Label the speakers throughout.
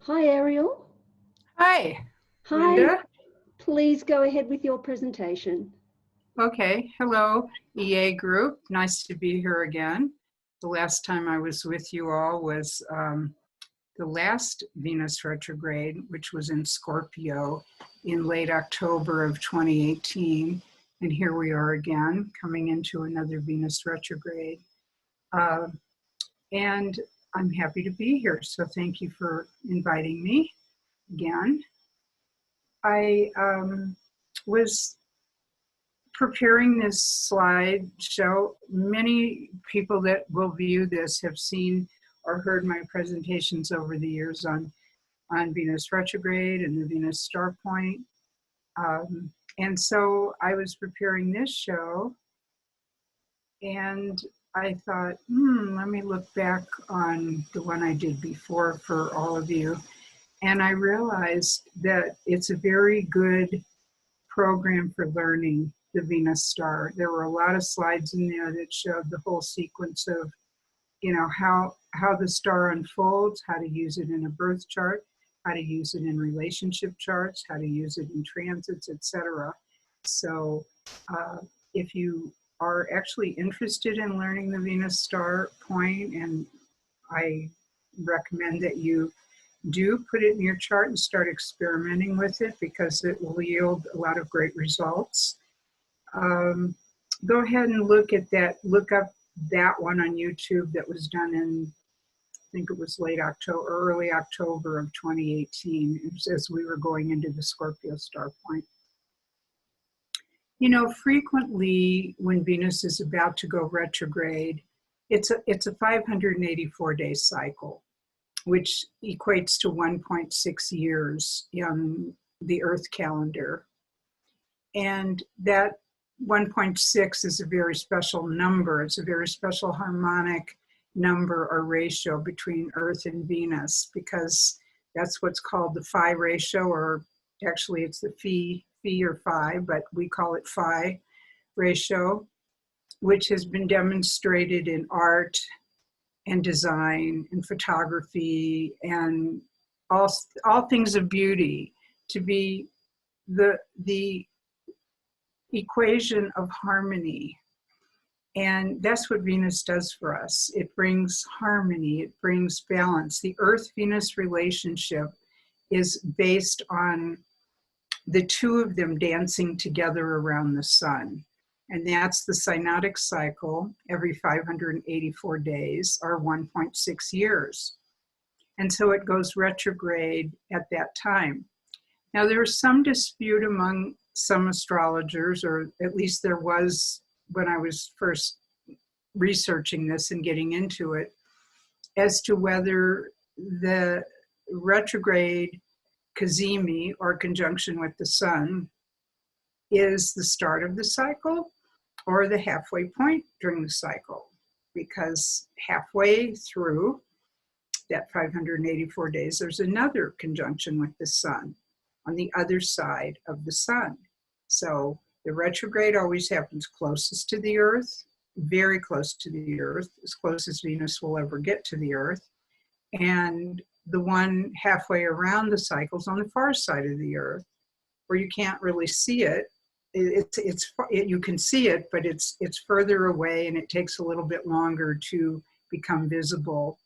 Speaker 1: Hi, Ariel.
Speaker 2: Hi,
Speaker 1: Hi,
Speaker 2: Linda.
Speaker 1: please go ahead with your presentation.
Speaker 2: Okay, hello, EA group. Nice to be here again. The last time I was with you all was the last Venus retrograde, which was in Scorpio in late October of 2018. And here we are again, coming into another Venus retrograde. Uh, and I'm happy to be here. So thank you for inviting me again. I was preparing this slideshow. Many people that will view this have seen or heard my presentations over the years on Venus retrograde and the Venus star point. And so I was preparing this show and I thought, let me look back on the one I did before for all of you. And I realized that it's a very good program for learning the Venus star. There were a lot of slides in there that showed the whole sequence of, how the star unfolds, how to use it in a birth chart, how to use it in relationship charts, how to use it in transits, etc. So if you are actually interested in learning the Venus star point, and I recommend that you do put it in your chart and start experimenting with it because it will yield a lot of great results. Go ahead and look at that, look up that one on YouTube that was done in, I think it was late October, early October of 2018, as we were going into the Scorpio star point. Frequently when Venus is about to go retrograde, it's a 584-day cycle, which equates to 1.6 years in the Earth calendar. And that 1.6 is a very special number. It's a very special harmonic number or ratio between Earth and Venus, because that's what's called the phi ratio, or actually it's the phi or phi, but we call it phi ratio, which has been demonstrated in art and design and photography and all things of beauty to be the equation of harmony. And that's what Venus does for us. It brings harmony, it brings balance. The Earth-Venus relationship is based on the two of them dancing together around the sun. And that's the synodic cycle every 584 days, or 1.6 years. And so it goes retrograde at that time. Now, there's some dispute among some astrologers, or at least there was when I was first researching this and getting into it, as to whether the retrograde cazimi, or conjunction with the sun, is the start of the cycle or the halfway point during the cycle. Because halfway through that 584 days, there's another conjunction with the sun on the other side of the sun. So the retrograde always happens closest to the Earth, very close to the Earth, as close as Venus will ever get to the Earth. And the one halfway around the cycle is on the far side of the Earth, where you can't really see it. You can see it, but it's further away, and it takes a little bit longer to become visible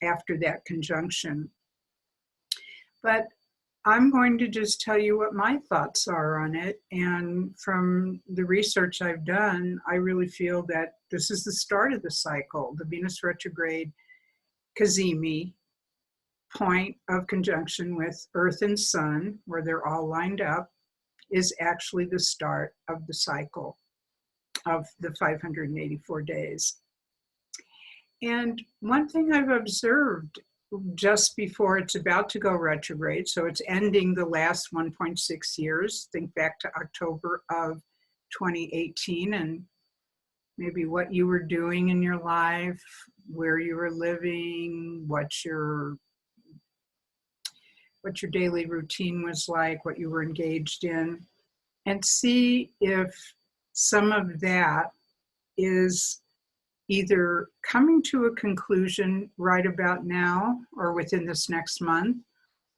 Speaker 2: after that conjunction. But I'm going to just tell you what my thoughts are on it. And from the research I've done, I really feel that this is the start of the cycle. The Venus retrograde cazimi point of conjunction with Earth and Sun, where they're all lined up, is actually the start of the cycle of the 584 days. And one thing I've observed just before it's about to go retrograde, so it's ending the last 1.6 years, think back to October of 2018 and maybe what you were doing in your life, where you were living, what your daily routine was like, what you were engaged in, and see if some of that is either coming to a conclusion right about now or within this next month,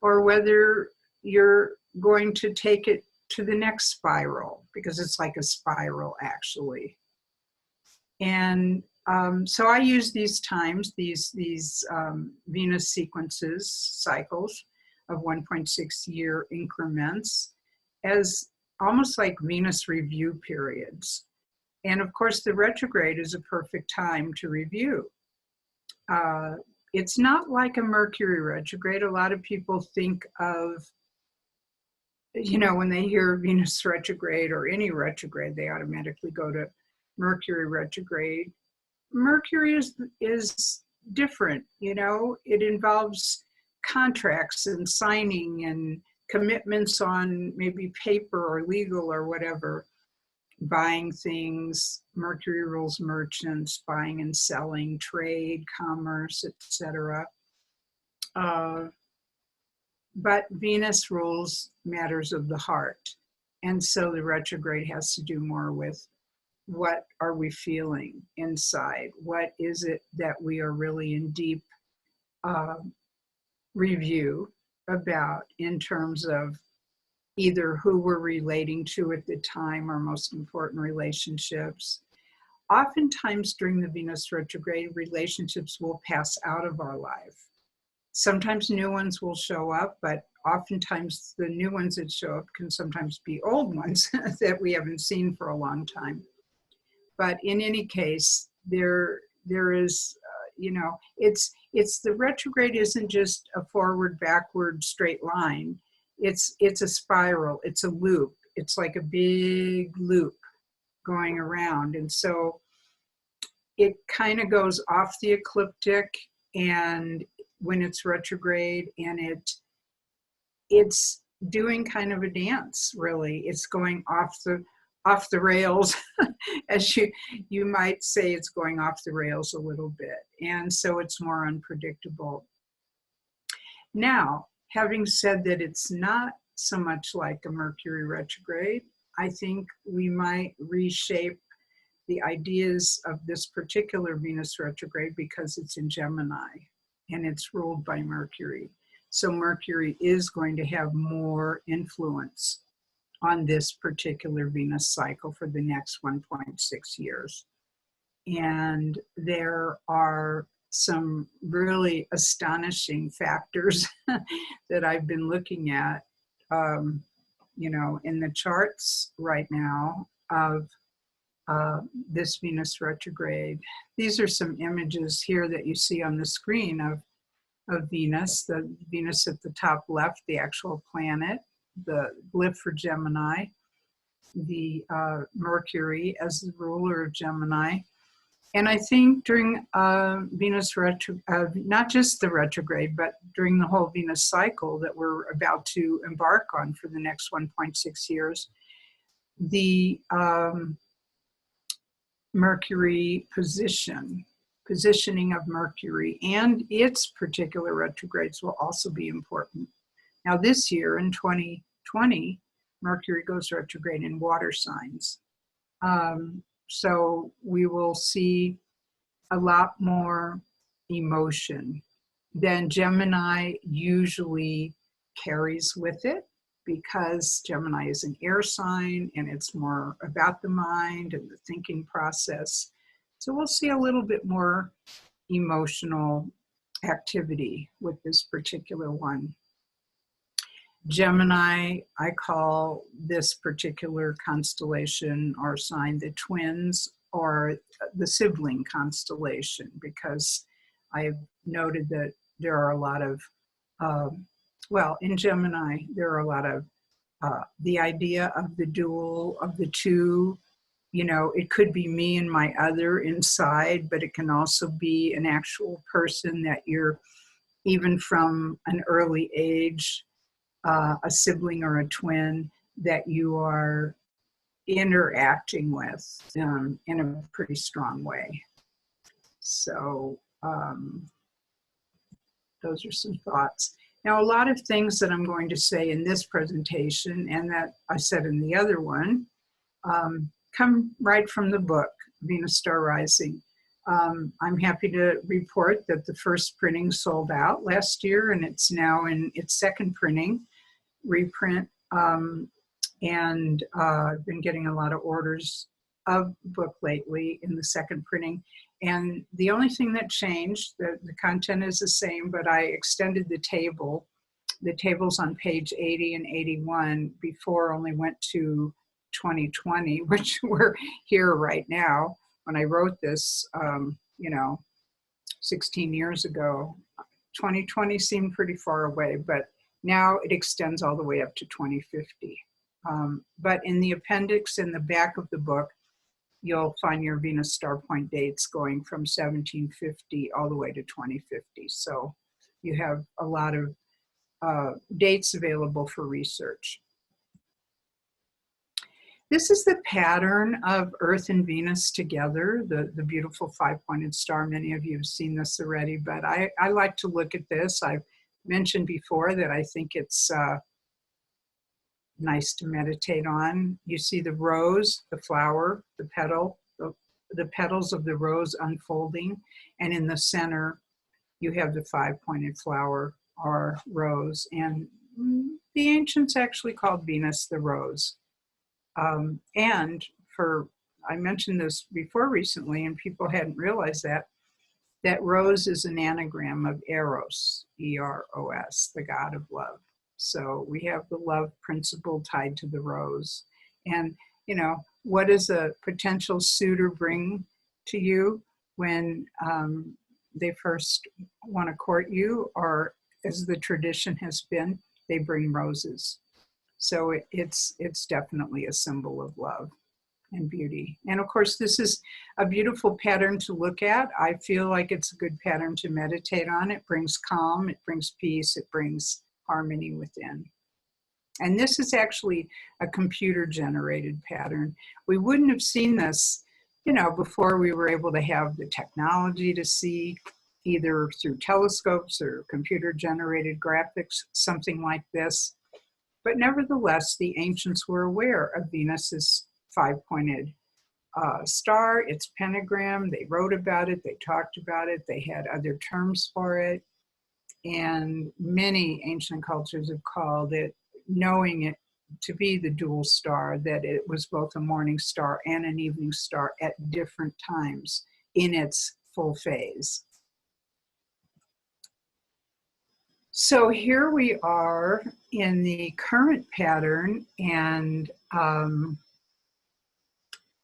Speaker 2: or whether you're going to take it to the next spiral, because it's like a spiral actually. And so I use these times, these Venus sequences, cycles of 1.6 year increments, as almost like Venus review periods. And of course, the retrograde is a perfect time to review. It's not like a Mercury retrograde. A lot of people think of, you know, when they hear Venus retrograde or any retrograde, they automatically go to Mercury retrograde. Mercury is different, you know. It involves contracts and signing and commitments on maybe paper or legal or whatever. Buying things, Mercury rules merchants, buying and selling, trade, commerce, etc. But Venus rules matters of the heart. And so the retrograde has to do more with what are we feeling inside? What is it that we are really in deep review about in terms of either who we're relating to at the time, our most important relationships. Oftentimes during the Venus retrograde, relationships will pass out of our life. Sometimes new ones will show up, but oftentimes the new ones that show up can sometimes be old ones that we haven't seen for a long time. But in any case, there is, you know, it's the retrograde isn't just a forward, backward, straight line. It's a spiral, it's a loop. It's like a big loop going around. And so it kind of goes off the ecliptic, and when it's retrograde, and it's doing kind of a dance, really. It's going off the rails, as you might say. It's going off the rails a little bit. And so it's more unpredictable. Now, having said that it's not so much like a Mercury retrograde, I think we might reshape the ideas of this particular Venus retrograde because it's in Gemini and it's ruled by Mercury. So Mercury is going to have more influence on this particular Venus cycle for the next 1.6 years. And there are some really astonishing factors that I've been looking at, you know, in the charts right now of this Venus retrograde. These are some images here that you see on the screen of Venus, the Venus at the top left, the actual planet, the glyph for Gemini, the Mercury as the ruler of Gemini. And I think during Venus not just the retrograde, but during the whole Venus cycle that we're about to embark on for the next 1.6 years, the Mercury positioning of Mercury and its particular retrogrades will also be important. Now this year in 2020, Mercury goes retrograde in water signs. So we will see a lot more emotion than Gemini usually carries with it, because Gemini is an air sign and it's more about the mind and the thinking process. So we'll see a little bit more emotional activity with this particular one. Gemini, I call this particular constellation or sign the twins or the sibling constellation, because I've noted that there are a lot of, well, in Gemini, there are a lot of the idea of the dual, of the two. You know, it could be me and my other inside, but it can also be an actual person that you're, even from an early age, a sibling or a twin that you are interacting with in a pretty strong way. So those are some thoughts. Now, a lot of things that I'm going to say in this presentation and that I said in the other one come right from the book, Venus Star Rising. I'm happy to report that the first printing sold out last year, and it's now in its second printing, reprint. And I've been getting a lot of orders of the book lately in the second printing. And the only thing that changed, the content is the same, but I extended the table. The tables on page 80 and 81 before only went to 2020, which we're here right now. When I wrote this, 16 years ago, 2020 seemed pretty far away, but now it extends all the way up to 2050. But in the appendix in the back of the book, you'll find your Venus star point dates going from 1750 all the way to 2050. So you have a lot of dates available for research. This is the pattern of Earth and Venus together, the beautiful five-pointed star. Many of you have seen this already, but I like to look at this. I've mentioned before that I think it's nice to meditate on. You see the rose, the flower, the petal, the petals of the rose unfolding, and in the center you have the five-pointed flower or rose, and the ancients actually called Venus the rose. And I mentioned this before recently, and people hadn't realized that rose is an anagram of Eros, E-R-O-S, the god of love. So we have the love principle tied to the rose. And, what does a potential suitor bring to you when they first want to court you? Or, as the tradition has been, they bring roses. So it's definitely a symbol of love and beauty. And of course, this is a beautiful pattern to look at. I feel like it's a good pattern to meditate on. It brings calm, it brings peace, it brings harmony within. And this is actually a computer-generated pattern. We wouldn't have seen this, before we were able to have the technology to see, either through telescopes or computer-generated graphics, something like this. But nevertheless, the ancients were aware of Venus's five-pointed star, its pentagram. They wrote about it, they talked about it, they had other terms for it. And many ancient cultures have called it, knowing it to be the dual star, that it was both a morning star and an evening star at different times in its full phase. So here we are in the current pattern, and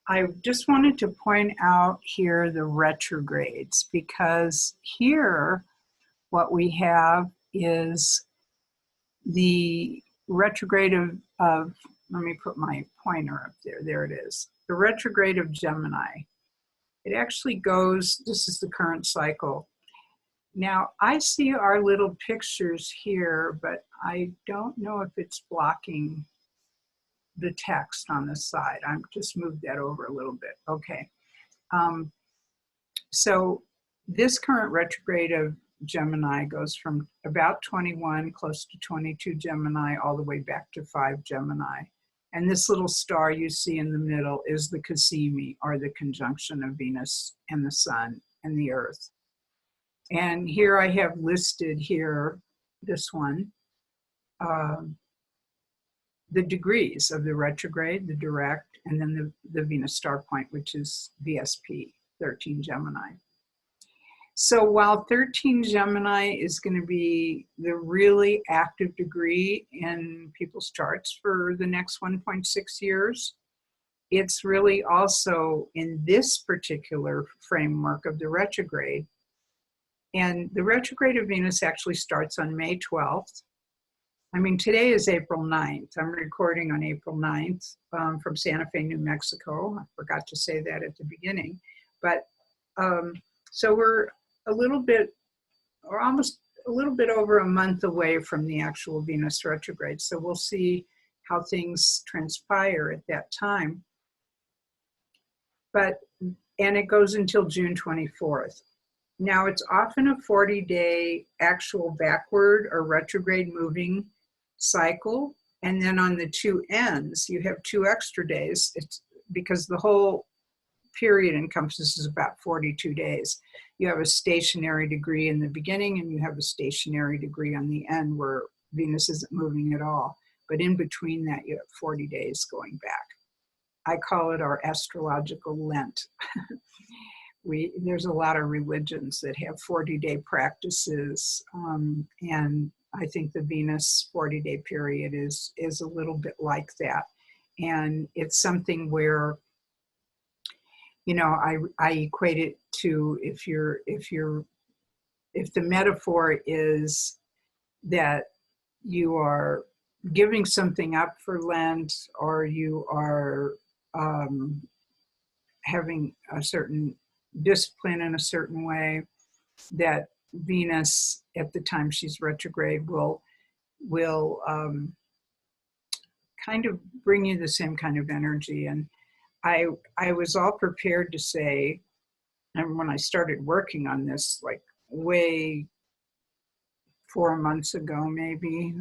Speaker 2: I just wanted to point out here the retrogrades, because here what we have is the retrograde of let me put my pointer up there. There it is. The retrograde of Gemini. It actually goes, this is the current cycle. Now, I see our little pictures here, but I don't know if it's blocking the text on the side. I'm just moved that over a little bit. Okay. So this current retrograde of Gemini goes from about 21, close to 22 Gemini, all the way back to 5 Gemini. And this little star you see in the middle is the Cassimi, or the conjunction of Venus and the Sun and the Earth. And here I have listed here, this one, the degrees of the retrograde, the direct, and then the Venus star point, which is VSP, 13 Gemini. So while 13 Gemini is going to be the really active degree in people's charts for the next 1.6 years, it's really also in this particular framework of the retrograde. And the retrograde of Venus actually starts on May 12th. I mean, today is April 9th. I'm recording on April 9th from Santa Fe, New Mexico. I forgot to say that at the beginning. But so we're a little bit, or almost a little bit over a month away from the actual Venus retrograde. So we'll see how things transpire at that time. And it goes until June 24th. Now, it's often a 40-day actual backward or retrograde moving cycle. And then on the two ends, you have 2 extra days. It's because the whole period encompasses about 42 days. You have a stationary degree in the beginning and you have a stationary degree on the end where Venus isn't moving at all. But in between that, you have 40 days going back. I call it our astrological Lent. There's a lot of religions that have 40-day practices, and I think the Venus 40-day period is a little bit like that. And it's something where, you know, I equate it to if the metaphor is that you are giving something up for Lent, or you are having a certain discipline in a certain way, that Venus at the time she's retrograde will kind of bring you the same kind of energy. And I was all prepared to say, and when I started working on this, like way 4 months ago, maybe,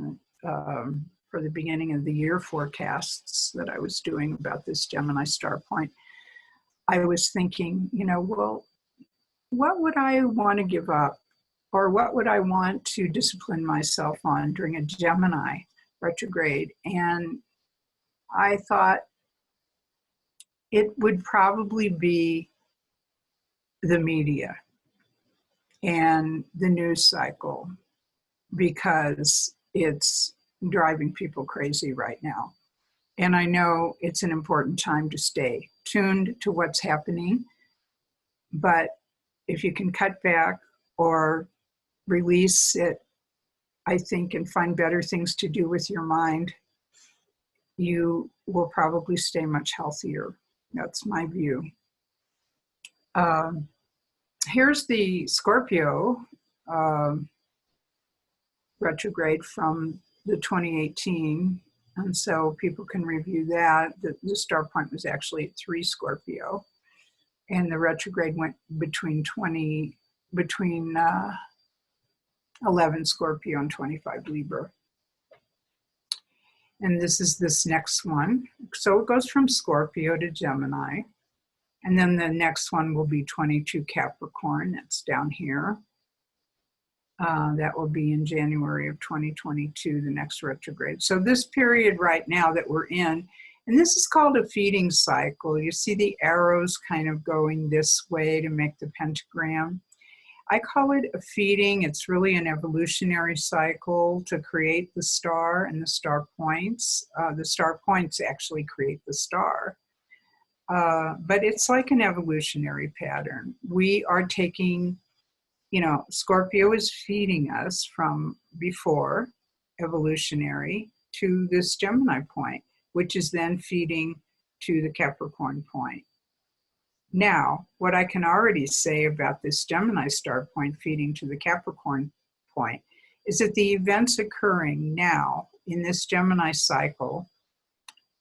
Speaker 2: for the beginning of the year forecasts that I was doing about this Gemini star point, I was thinking, you know, well, what would I want to give up, or what would I want to discipline myself on during a Gemini retrograde? And I thought it would probably be the media and the news cycle, because it's driving people crazy right now. And I know it's an important time to stay tuned to what's happening, but if you can cut back or release it, I think, and find better things to do with your mind, you will probably stay much healthier. That's my view. Here's the Scorpio retrograde from the 2018. And so people can review that. The star point was actually at 3 Scorpio. And the retrograde went between 11 Scorpio and 25 Libra. And this is this next one. So it goes from Scorpio to Gemini. And then the next one will be 22 Capricorn. That's down here. That will be in January of 2022, the next retrograde. So this period right now that we're in, and this is called a feeding cycle. You see the arrows kind of going this way to make the pentagram. I call it a feeding. It's really an evolutionary cycle to create the star and the star points. The star points actually create the star. But it's like an evolutionary pattern. We are taking, you know, Scorpio is feeding us from before evolutionary to this Gemini point, which is then feeding to the Capricorn point. Now, what I can already say about this Gemini star point feeding to the Capricorn point is that the events occurring now in this Gemini cycle,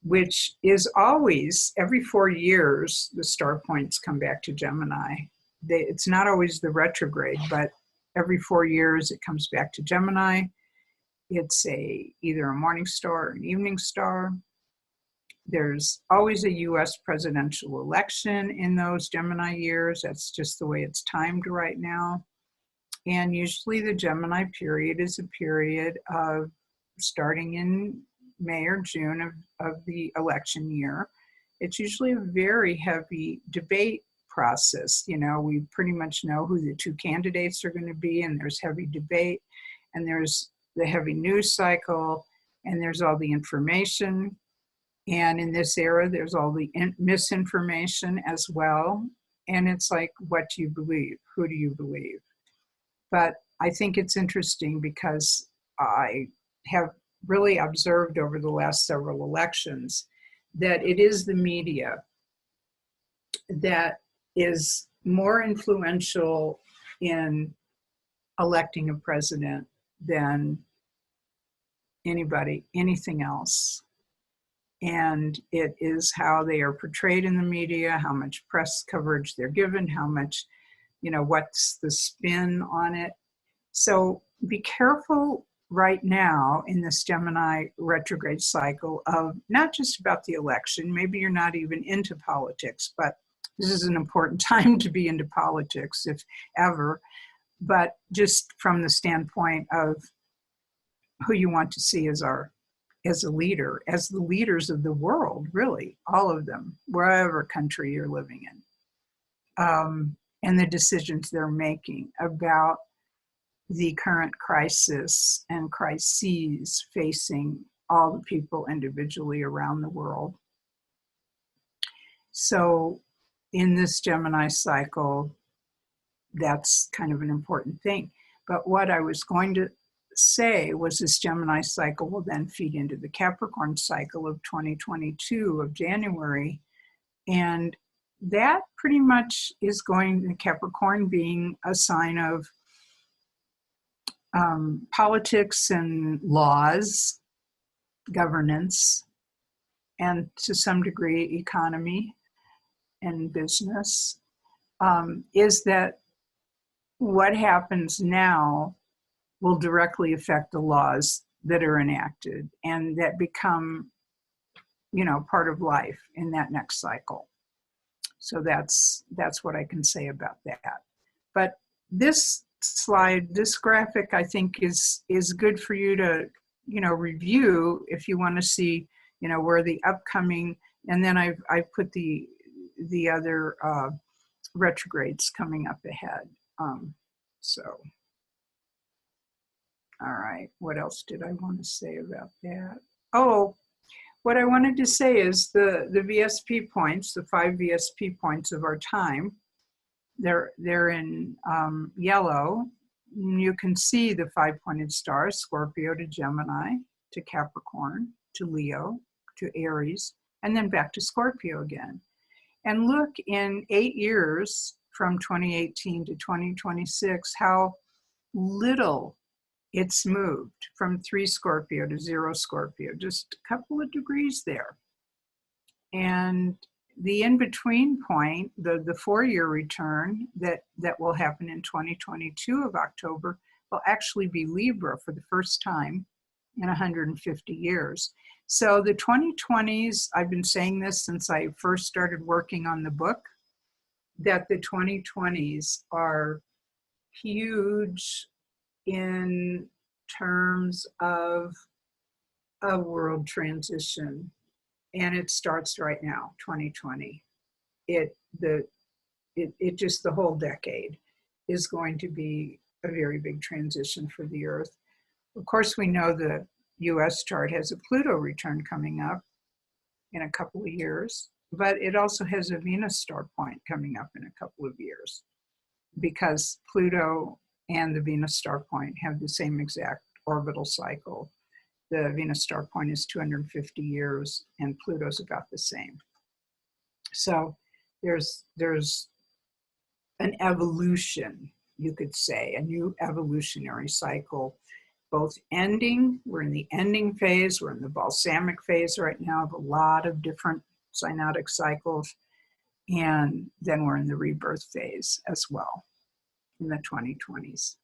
Speaker 2: which is always every 4 years, the star points come back to Gemini. It's not always the retrograde, but every 4 years it comes back to Gemini. It's either a morning star or an evening star. There's always a US presidential election in those Gemini years. That's just the way it's timed right now. And usually the Gemini period is a period of starting in May or June of the election year. It's usually a very heavy debate process. You know, we pretty much know who the 2 candidates are going to be, and there's heavy debate, and there's the heavy news cycle, and there's all the information. And in this era, there's all the misinformation as well. And it's like, what do you believe? Who do you believe? But I think it's interesting because I have really observed over the last several elections that it is the media that is more influential in electing a president than anything else. And it is how they are portrayed in the media, how much press coverage they're given, how much, you know, what's the spin on it. So be careful right now in this Gemini retrograde cycle of not just about the election. Maybe you're not even into politics, but this is an important time to be into politics, if ever, but just from the standpoint of who you want to see as a leader, as the leaders of the world, really, all of them, wherever country you're living in, and the decisions they're making about the current crisis and crises facing all the people individually around the world. So in this Gemini cycle, that's kind of an important thing. But what I was going to say was this Gemini cycle will then feed into the Capricorn cycle of 2022 of January. And that pretty much is going, the Capricorn being a sign of politics and laws, governance, and to some degree economy and business, is that what happens now will directly affect the laws that are enacted and that become, part of life in that next cycle. So that's what I can say about that. But this slide, this graphic, I think is good for you to, review if you want to see, where the upcoming, and then I've put the other retrogrades coming up ahead. So, all right, what else did I want to say about that? Oh, what I wanted to say is the VSP points, the 5 VSP points of our time, they're in yellow. You can see the 5-pointed stars, Scorpio to Gemini, to Capricorn, to Leo, to Aries, and then back to Scorpio again. And look in 8 years from 2018 to 2026, how little it's moved from 3 Scorpio to 0 Scorpio, just a couple of degrees there. And the in-between point, the 4-year return that will happen in 2022 of October will actually be Libra for the first time in 150 years. So the 2020s, I've been saying this since I first started working on the book, that the 2020s are huge in terms of a world transition. And it starts right now, 2020. It just, the whole decade is going to be a very big transition for the Earth. Of course, we know the US chart has a Pluto return coming up in a couple of years, but it also has a Venus star point coming up in a couple of years, because Pluto and the Venus star point have the same exact orbital cycle. The Venus star point is 250 years and Pluto's about the same. So there's an evolution, you could say, a new evolutionary cycle, both ending, we're in the ending phase, we're in the balsamic phase right now of a lot of different synodic cycles, and then we're in the rebirth phase as well in the 2020s.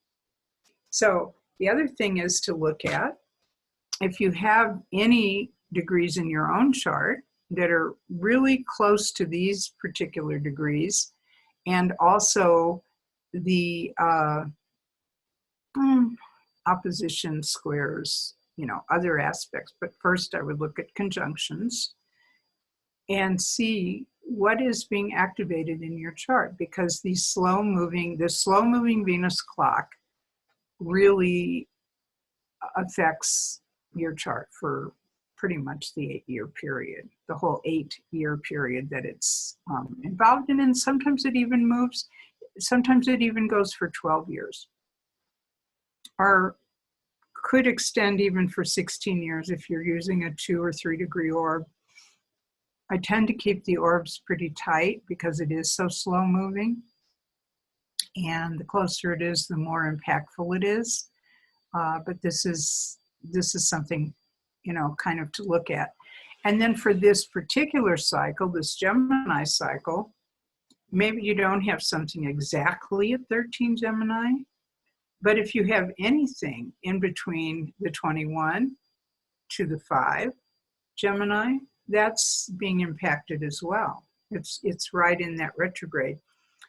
Speaker 2: So the other thing is to look at, if you have any degrees in your own chart that are really close to these particular degrees, and also the opposition squares, other aspects. But first I would look at conjunctions and see what is being activated in your chart, because the slow moving Venus clock really affects your chart for pretty much the 8-year period, the whole 8-year period that it's involved in. And sometimes it even moves, sometimes it even goes for 12 years. Or could extend even for 16 years if you're using a 2 or 3 degree orb. I tend to keep the orbs pretty tight because it is so slow moving. And the closer it is, the more impactful it is. But this is something, kind of to look at. And then for this particular cycle, this Gemini cycle, maybe you don't have something exactly at 13 Gemini, but if you have anything in between the 21 to the 5 Gemini, that's being impacted as well. It's right in that retrograde.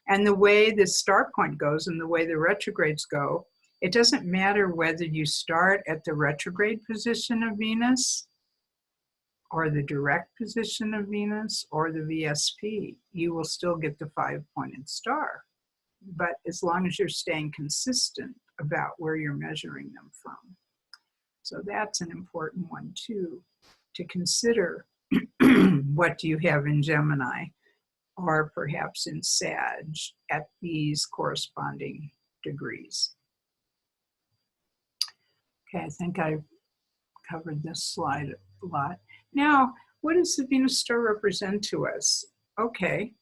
Speaker 2: And the way the star point goes and the way the retrogrades go, it doesn't matter whether you start at the retrograde position of Venus or the direct position of Venus or the VSP, you will still get the 5-pointed star. But as long as you're staying consistent about where you're measuring them from. So that's an important one too, to consider. What do you have in Gemini or perhaps in Sag at these corresponding degrees? Okay, I think I've covered this slide a lot. Now, what does the Venus star represent to us? Okay,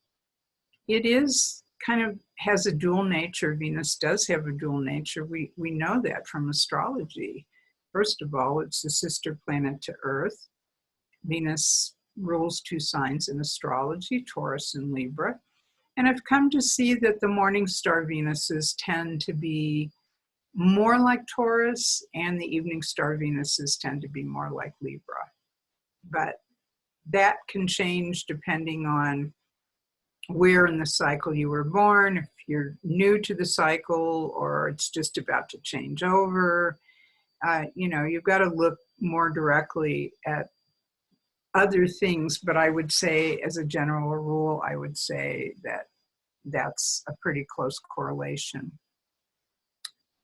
Speaker 2: it is kind of has a dual nature. Venus does have a dual nature. We know that from astrology. First of all, it's the sister planet to Earth. Venus rules 2 signs in astrology, Taurus and Libra. And I've come to see that the morning star Venuses tend to be more like Taurus, and the evening star Venuses tend to be more like Libra. But that can change depending on where in the cycle you were born, if you're new to the cycle or it's just about to change over. You've got to look more directly at other things, but I would say as a general rule, I would say that that's a pretty close correlation.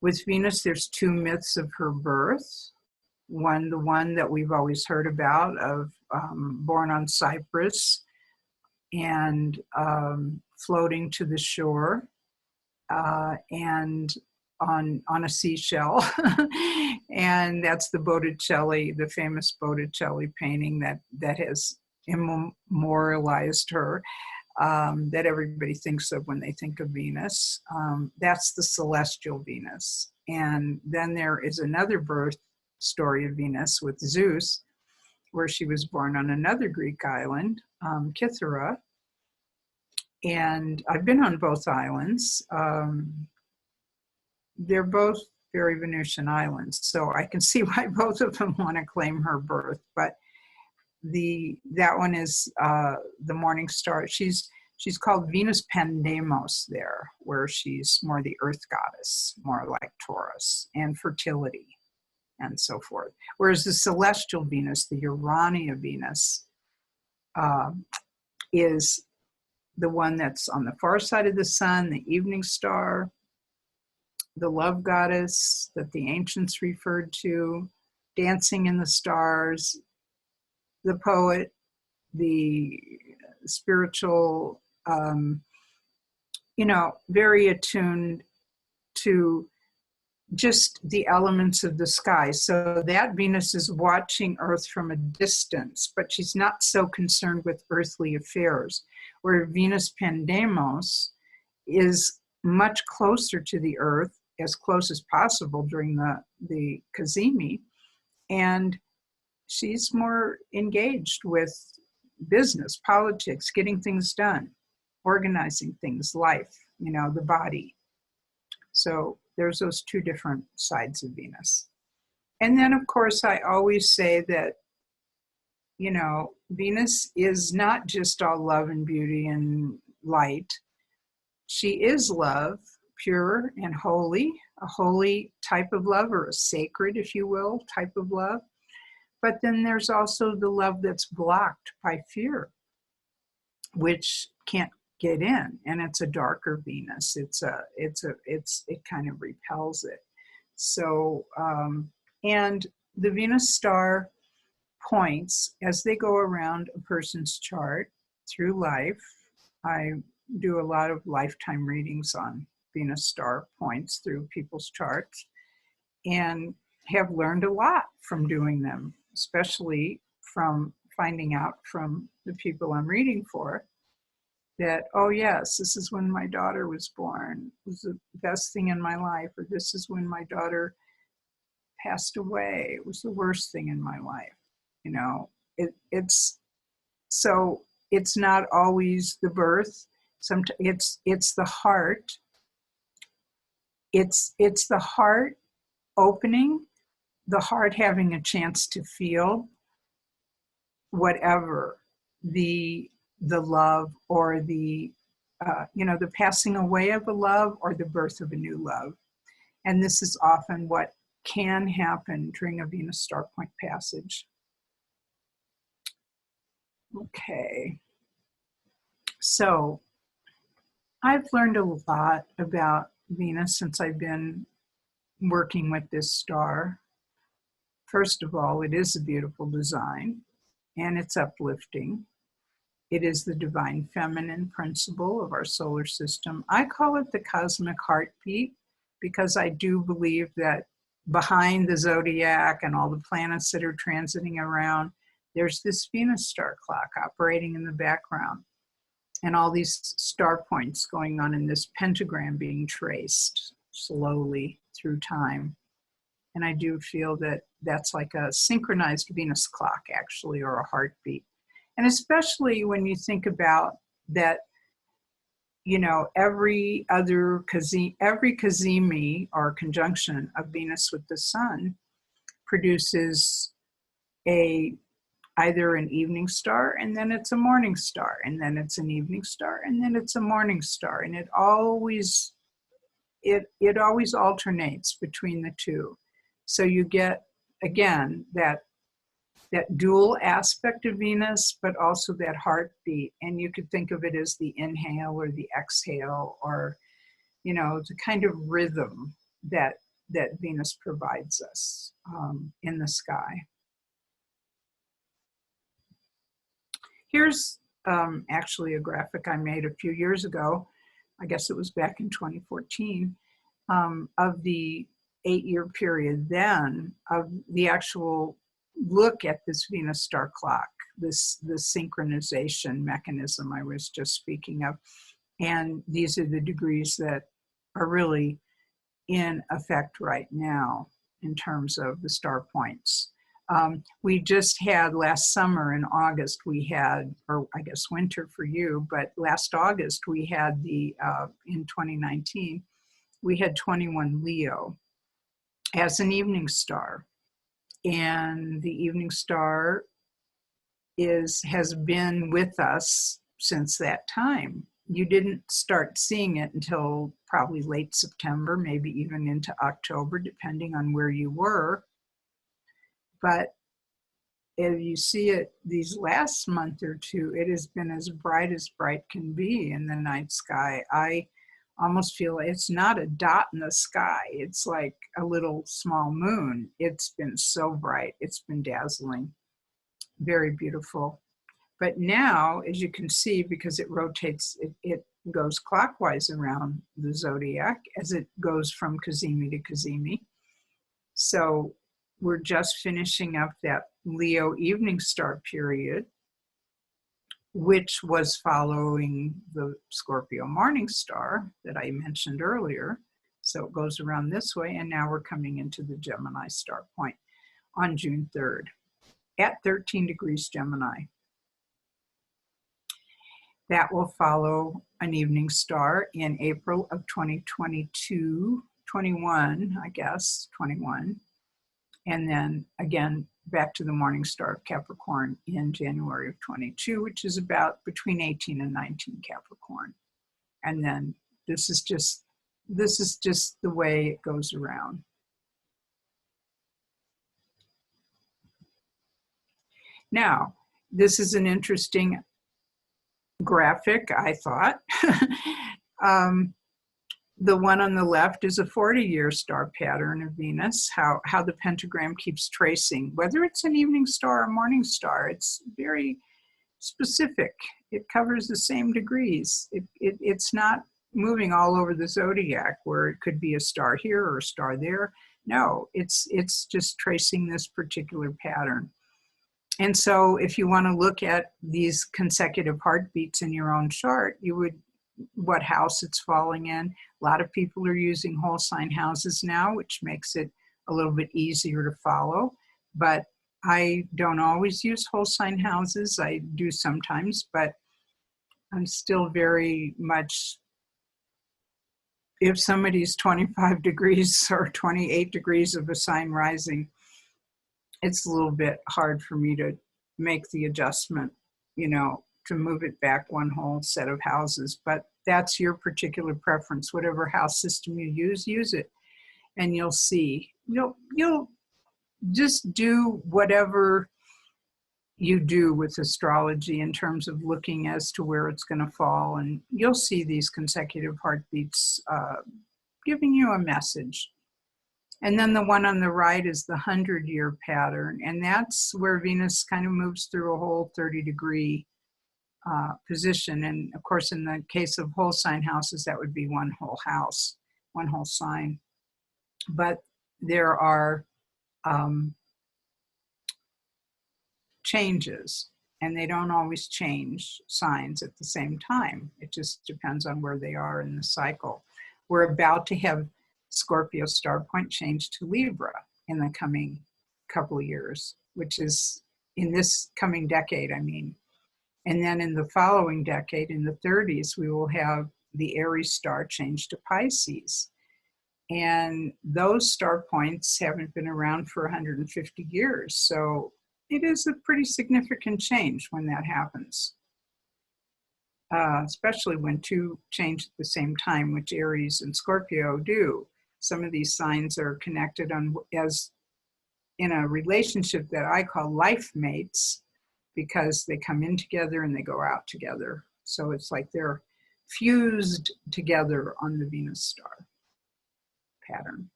Speaker 2: With Venus, there's 2 myths of her birth. One, the one that we've always heard about of born on Cyprus and floating to the shore and on a seashell. And that's the Botticelli, the famous Botticelli painting that has immemorialized her, that everybody thinks of when they think of Venus. That's the celestial Venus. And then there is another birth story of Venus with Zeus, where she was born on another Greek island, Kythera. And I've been on both islands. They're both very Venusian islands, so I can see why both of them want to claim her birth. But that one is the morning star. She's called Venus Pandemos there, where she's more the earth goddess, more like Taurus, and fertility and so forth. Whereas the celestial Venus, the Urania Venus, is the one that's on the far side of the sun, the evening star, the love goddess that the ancients referred to, dancing in the stars, the poet, the spiritual, very attuned to just the elements of the sky. So that Venus is watching Earth from a distance, but she's not so concerned with earthly affairs, where Venus Pandemos is much closer to the Earth, as close as possible during the Cazimi, and she's more engaged with business, politics, getting things done, organizing things, life, the body. So there's those 2 different sides of Venus. And then, of course, I always say that, Venus is not just all love and beauty and light. She is love, pure and holy, a holy type of love, or a sacred, if you will, type of love. But then there's also the love that's blocked by fear, which can't get in, and it's a darker Venus. It kind of repels it. So, and the Venus star points as they go around a person's chart through life. I do a lot of lifetime readings on Venus star points through people's charts, and have learned a lot from doing them, especially from finding out from the people I'm reading for that, oh yes, this is when my daughter was born. It was the best thing in my life. Or this is when my daughter passed away. It was the worst thing in my life. It's not always the birth. Sometimes it's the heart. It's the heart opening, the heart having a chance to feel whatever the the love or the, the passing away of a love or the birth of a new love. And this is often what can happen during a Venus star point passage. Okay. So I've learned a lot about Venus since I've been working with this star. First of all, it is a beautiful design and it's uplifting. It is the divine feminine principle of our solar system. I call it the cosmic heartbeat because I do believe that behind the zodiac and all the planets that are transiting around, there's this Venus star clock operating in the background and all these star points going on in this pentagram being traced slowly through time. And I do feel that that's like a synchronized Venus clock, actually, or a heartbeat. And especially when you think about that, every cazimi or conjunction of Venus with the sun produces either an evening star, and then it's a morning star, and then it's an evening star, and then it's a morning star. And it always alternates between the two. So you get, again, that dual aspect of Venus, but also that heartbeat. And you could think of it as the inhale or the exhale, or, the kind of rhythm that Venus provides us in the sky. Here's actually a graphic I made a few years ago. I guess it was back in 2014, of the 8-year period then of the actual look at this Venus star clock, the synchronization mechanism I was just speaking of. And these are the degrees that are really in effect right now in terms of the star points. We just had last summer in August, we had, or I guess winter for you, but last August we had in 2019, we had 21 Leo as an evening star. And the evening star has been with us since that time. You didn't start seeing it until probably late September, maybe even into October, depending on where you were. But if you see it these last month or two, it has been as bright can be in the night sky. I almost feel it's not a dot in the sky. It's like a little small moon. It's been so bright. It's been dazzling. Very beautiful. But now, as you can see, because it rotates, it goes clockwise around the zodiac as it goes from cazimi to cazimi. So we're just finishing up that Leo evening star period, which was following the Scorpio morning star that I mentioned earlier. So it goes around this way, and now we're coming into the Gemini star point on June 3rd at 13 degrees Gemini. That will follow an evening star in April of 2022, 21, I guess, 21. And then again, back to the morning star of Capricorn in January of 22, which is about between 18 and 19 Capricorn. And then this is just the way it goes around. Now, this is an interesting graphic, I thought. The one on the left is a 40-year star pattern of Venus, how the pentagram keeps tracing, whether it's an evening star or morning star. It's very specific. It covers the same degrees. It's not moving all over the zodiac where it could be a star here or a star there. No, it's just tracing this particular pattern. And so if you want to look at these consecutive heartbeats in your own chart, what house it's falling in. A lot of people are using whole sign houses now, which makes it a little bit easier to follow. But I don't always use whole sign houses. I do sometimes, but I'm still very much, if somebody's 25 degrees or 28 degrees of a sign rising, it's a little bit hard for me to make the adjustment, to move it back one whole set of houses, but that's your particular preference. Whatever house system you use it, and you'll see. You'll just do whatever you do with astrology in terms of looking as to where it's going to fall, and you'll see these consecutive heartbeats giving you a message. And then the one on the right is the 100-year pattern, and that's where Venus kind of moves through a whole 30-degree position. And of course, in the case of whole sign houses, that would be one whole house, one whole sign. But there are changes, and they don't always change signs at the same time. It just depends on where they are in the cycle. We're about to have Scorpio star point change to Libra in the coming couple of years, which is in this coming decade, I mean. And then in the following decade, in the 30s, we will have the Aries star change to Pisces. And those star points haven't been around for 150 years. So it is a pretty significant change when that happens, especially when two change at the same time, which Aries and Scorpio do. Some of these signs are connected as in a relationship that I call life mates, because they come in together and they go out together. So it's like they're fused together on the Venus star pattern.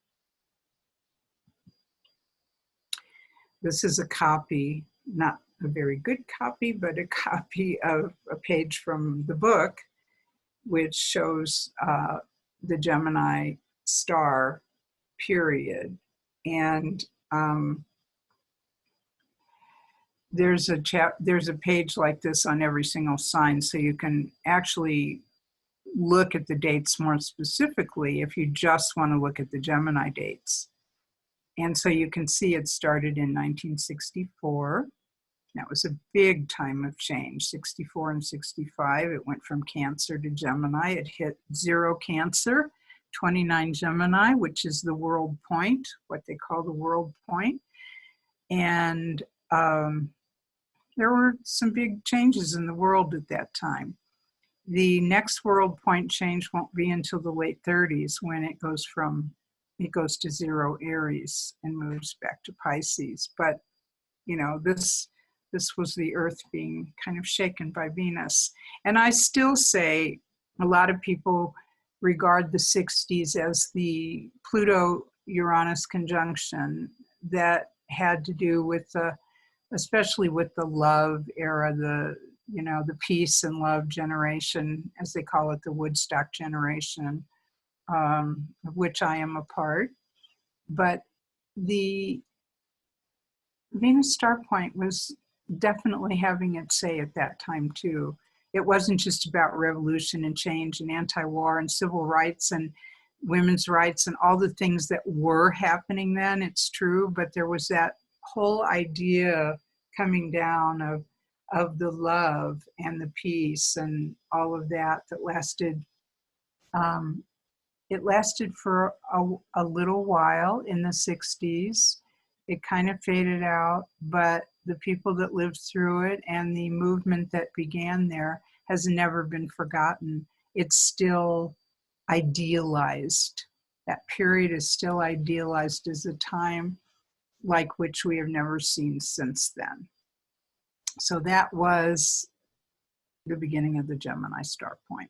Speaker 2: This is a copy, not a very good copy, but a copy of a page from the book, which shows the Gemini star period. And there's a page like this on every single sign, so you can actually look at the dates more specifically if you just want to look at the Gemini dates. And so you can see it started in 1964. That was a big time of change, 64 and 65. It went from Cancer to Gemini. It hit 0 Cancer, 29 Gemini, which is the world point, what they call the world point. And there were some big changes in the world at that time. The next world point change won't be until the late 30s, when it goes to 0 Aries and moves back to Pisces. But, you know, this was the Earth being kind of shaken by Venus. And I still say a lot of people regard the 60s as the Pluto-Uranus conjunction that had to do with especially with the love era, the peace and love generation, as they call it, the Woodstock generation, of which I am a part. But the Venus star point was definitely having its say at that time too. It wasn't just about revolution and change and anti-war and civil rights and women's rights and all the things that were happening then, it's true, but there was that whole idea coming down of the love and the peace and all of that lasted. It lasted for a little while in the 60s. It kind of faded out, but the people that lived through it and the movement that began there has never been forgotten. It's still idealized. That period is still idealized as a time like which we have never seen since then. So that was the beginning of the Gemini star point.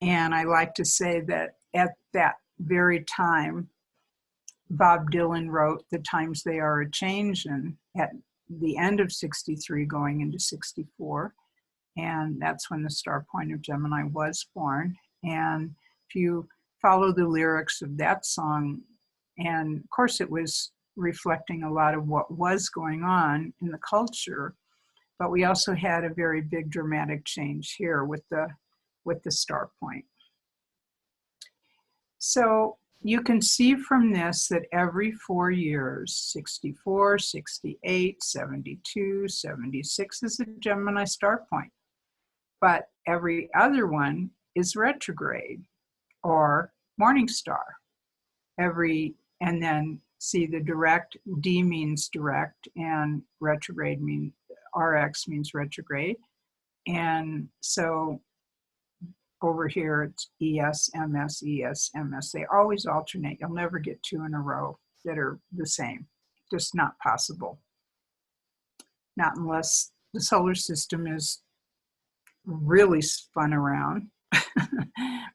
Speaker 2: And I like to say that at that very time, Bob Dylan wrote "The Times They Are a-Changin'" at the end of 63 going into 64. And that's when the star point of Gemini was born. And if you follow the lyrics of that song, and of course it was reflecting a lot of what was going on in the culture, but we also had a very big dramatic change here with the star point. So you can see from this that every 4 years, 64, 68, 72, 76 is a Gemini star point. But every other one is retrograde or morning star. And then see the direct, D means direct, and retrograde means, RX means retrograde. And so over here, it's ES, MS, ES, MS. They always alternate. You'll never get two in a row that are the same. Just not possible. Not unless the solar system is really spun around.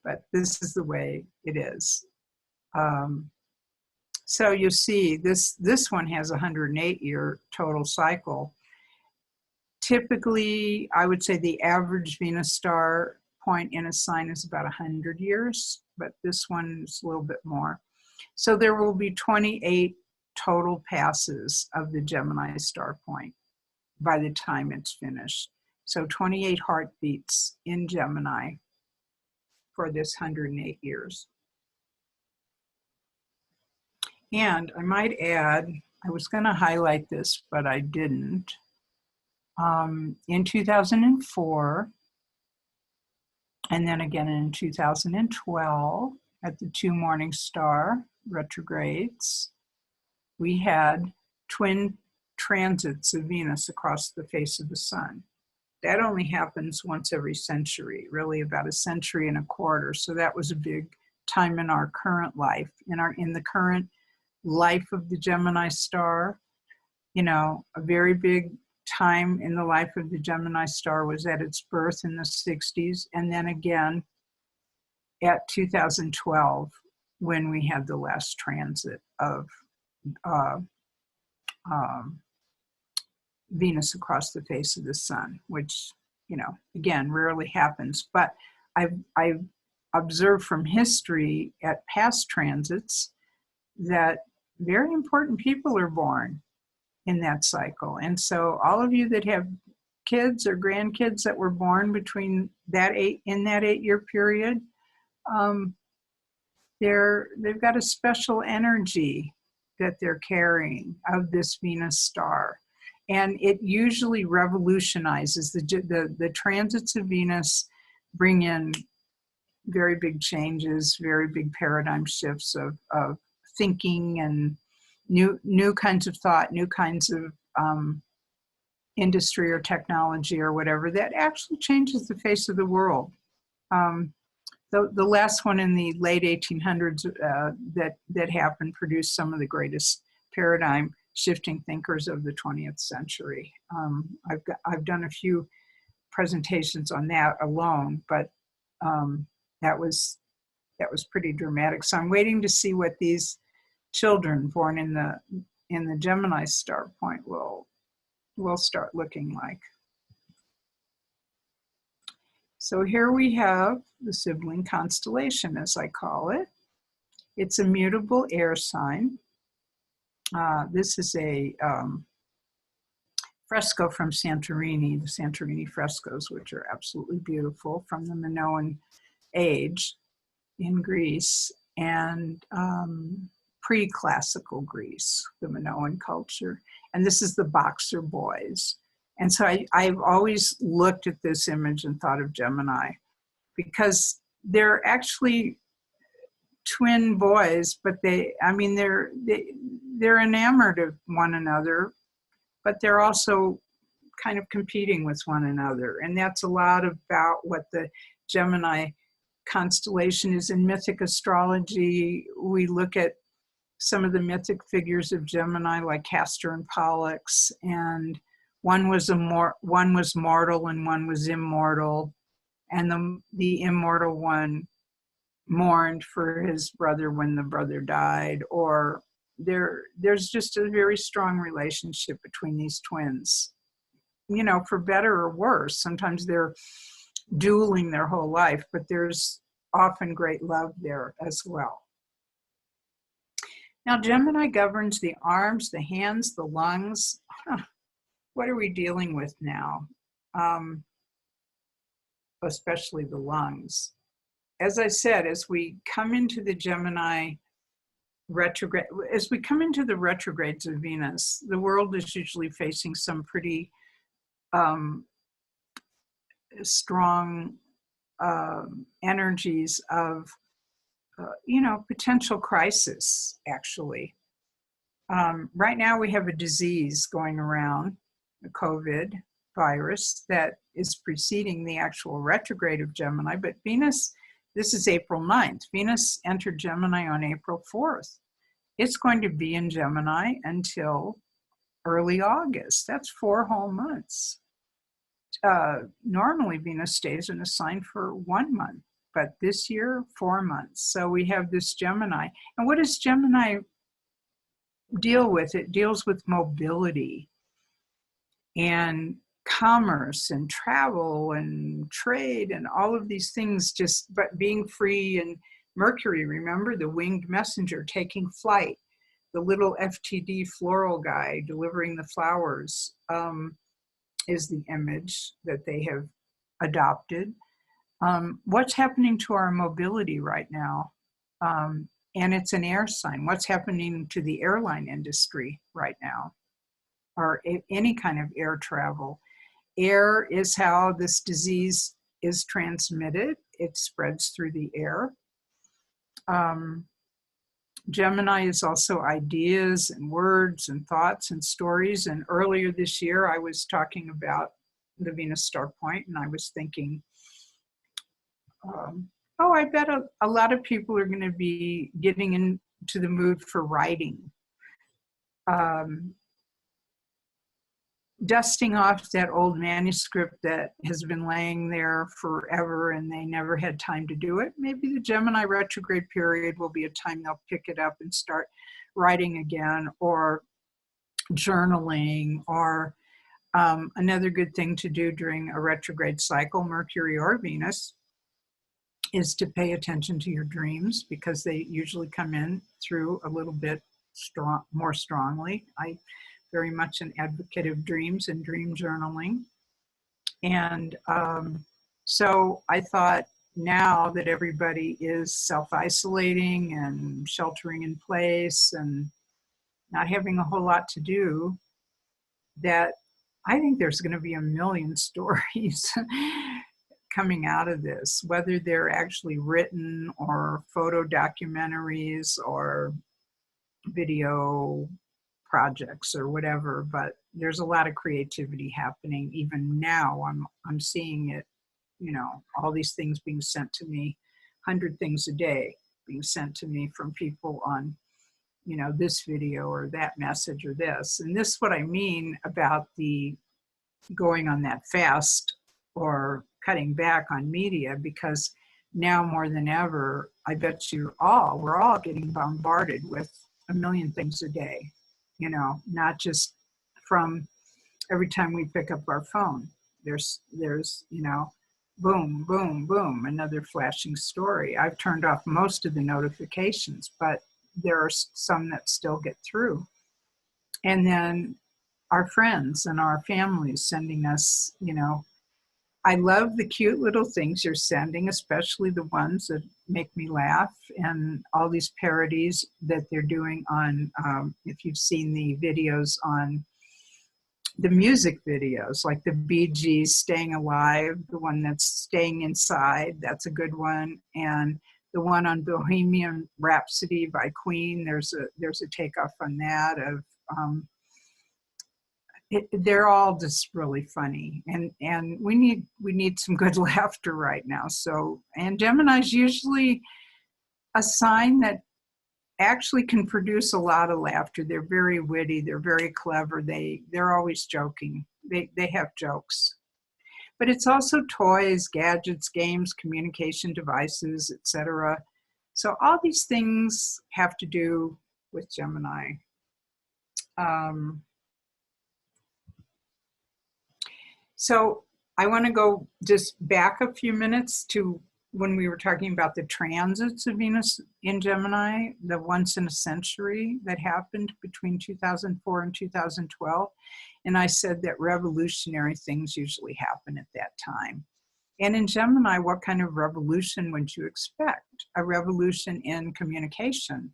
Speaker 2: But this is the way it is. So you see, this one has a 108-year total cycle. Typically, I would say the average Venus star point in a sign is about 100 years, but this one is a little bit more. So there will be 28 total passes of the Gemini star point by the time it's finished. So 28 heartbeats in Gemini for this 108 years. And I might add, I was going to highlight this, but I didn't. In 2004, and then again in 2012, at the two morning star retrogrades, we had twin transits of Venus across the face of the sun. That only happens once every century, really about a century and a quarter. So that was a big time in our current life, in the current life of the Gemini star. You know, a very big time in the life of the Gemini star was at its birth in the 60s, and then again at 2012 when we had the last transit of Venus across the face of the sun, which, you know, again, rarely happens. But I've observed from history at past transits that very important people are born in that cycle. And so all of you that have kids or grandkids that were born between that in that 8-year period, they've got a special energy that they're carrying of this Venus star. And it usually revolutionizes the transits of Venus, bring in very big changes, very big paradigm shifts of thinking and new kinds of thought, new kinds of industry or technology or whatever that actually changes the face of the world. The last one in the late 1800s that happened produced some of the greatest paradigm shifting thinkers of the 20th century. I've done a few presentations on that alone, but that was pretty dramatic. So I'm waiting to see what these children born in the Gemini star point will start looking like. So here we have the sibling constellation, as I call it. It's a mutable air sign. This is a fresco from Santorini, the Santorini frescoes, which are absolutely beautiful, from the Minoan age in Greece, and pre-classical Greece, the Minoan culture. And this is the Boxer boys. And so I've always looked at this image and thought of Gemini, because they're actually twin boys, but they're enamored of one another, but they're also kind of competing with one another. And that's a lot about what the Gemini constellation is in mythic astrology. We look at some of the mythic figures of Gemini, like Castor and Pollux, and one was mortal and one was immortal, and the immortal one mourned for his brother when the brother died. Or there's just a very strong relationship between these twins, you know, for better or worse. Sometimes they're dueling their whole life, but there's often great love there as well. Now, Gemini governs the arms, the hands, the lungs. What are we dealing with now? Especially the lungs. As I said, as we come into the Gemini retrograde, as we come into the retrogrades of Venus, the world is usually facing some pretty strong energies of, potential crisis, actually. Right now we have a disease going around, COVID, virus that is preceding the actual retrograde of Gemini, but Venus, this is April 9th. Venus entered Gemini on April 4th. It's going to be in Gemini until early August. That's 4 whole months. Normally Venus stays in a sign for 1 month, but this year, 4 months. So we have this Gemini. And what does Gemini deal with? It deals with mobility and commerce and travel and trade and all of these things, just but being free. And Mercury, remember, the winged messenger taking flight, the little FTD floral guy delivering the flowers, is the image that they have adopted. What's happening to our mobility right now? And it's an air sign. What's happening to the airline industry right now? Or any kind of air travel. Air is how this disease is transmitted. It spreads through the air. Gemini is also ideas and words and thoughts and stories. And earlier this year, I was talking about the Venus star point, and I was thinking, I bet a lot of people are going to be getting into the mood for writing. Dusting off that old manuscript that has been laying there forever and they never had time to do it. Maybe the Gemini retrograde period will be a time they'll pick it up and start writing again, or journaling, or another good thing to do during a retrograde cycle, Mercury or Venus, is to pay attention to your dreams, because they usually come in through a little bit more strongly. I very much an advocate of dreams and dream journaling. And so I thought, now that everybody is self-isolating and sheltering in place and not having a whole lot to do, that I think there's going to be a million stories coming out of this, whether they're actually written or photo documentaries or video projects or whatever. But there's a lot of creativity happening even now. I'm seeing it, all these things being sent to me, 100 things a day being sent to me from people on, this video or that message or this. And this is what I mean about the going on that fast or cutting back on media, because now more than ever, I bet we're all getting bombarded with a million things a day, not just from every time we pick up our phone. There's boom, boom, boom, another flashing story. I've turned off most of the notifications, but there are some that still get through. And then our friends and our families sending us, I love the cute little things you're sending, especially the ones that make me laugh, and all these parodies that they're doing on, if you've seen the videos on the music videos, like the Bee Gees, Staying Alive, the one that's Staying Inside, that's a good one. And the one on Bohemian Rhapsody by Queen, there's a takeoff on that of, they're all just really funny, and we need some good laughter right now. So, and Gemini's usually a sign that actually can produce a lot of laughter. They're very witty, they're very clever, they're always joking. They have jokes. But it's also toys, gadgets, games, communication devices, etc. So all these things have to do with Gemini. So I want to go just back a few minutes to when we were talking about the transits of Venus in Gemini, the once in a century that happened between 2004 and 2012. And I said that revolutionary things usually happen at that time. And in Gemini, what kind of revolution would you expect? A revolution in communication.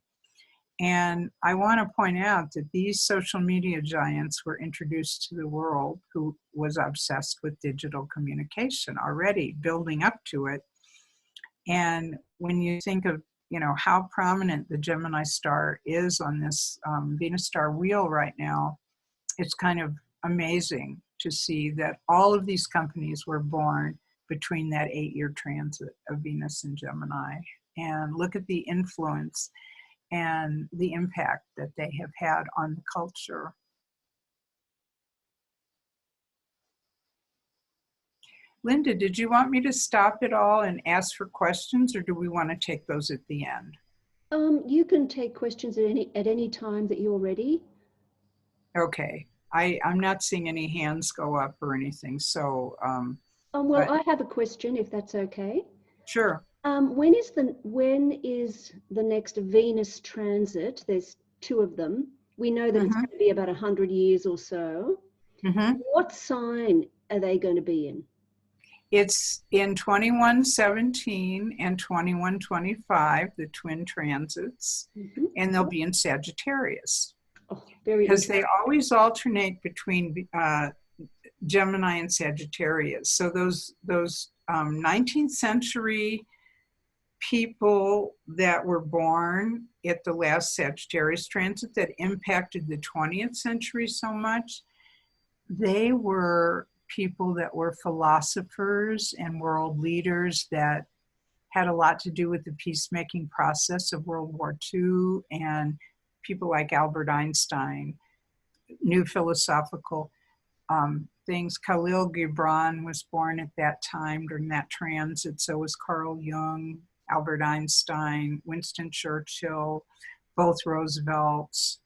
Speaker 2: And I want to point out that these social media giants were introduced to the world who was obsessed with digital communication already, building up to it. And when you think of, how prominent the Gemini star is on this Venus star wheel right now, it's kind of amazing. to see that all of these companies were born between that 8-year transit of Venus and Gemini, and look at the influence and the impact that they have had on the culture. Linda, did you want me to stop it all and ask for questions, or do we want to take those at the end?
Speaker 1: You can take questions at any time that you're ready.
Speaker 2: Okay. I'm not seeing any hands go up or anything, so.
Speaker 1: Well, I have a question, if that's okay.
Speaker 2: Sure.
Speaker 1: When is the next Venus transit? There's 2 of them. We know that it's going to be about 100 years or so. What sign are they going to be in?
Speaker 2: It's in 2117 and 2125, the twin transits, and they'll be in Sagittarius.
Speaker 1: Oh, very
Speaker 2: because
Speaker 1: interesting.
Speaker 2: they always alternate between Gemini and Sagittarius. So those 19th century people that were born at the last Sagittarius transit that impacted the 20th century so much, they were people that were philosophers and world leaders that had a lot to do with the peacemaking process of World War II, and people like Albert Einstein, new philosophical things. Khalil Gibran was born at that time during that transit. So was Carl Jung, Albert Einstein, Winston Churchill, both Roosevelts.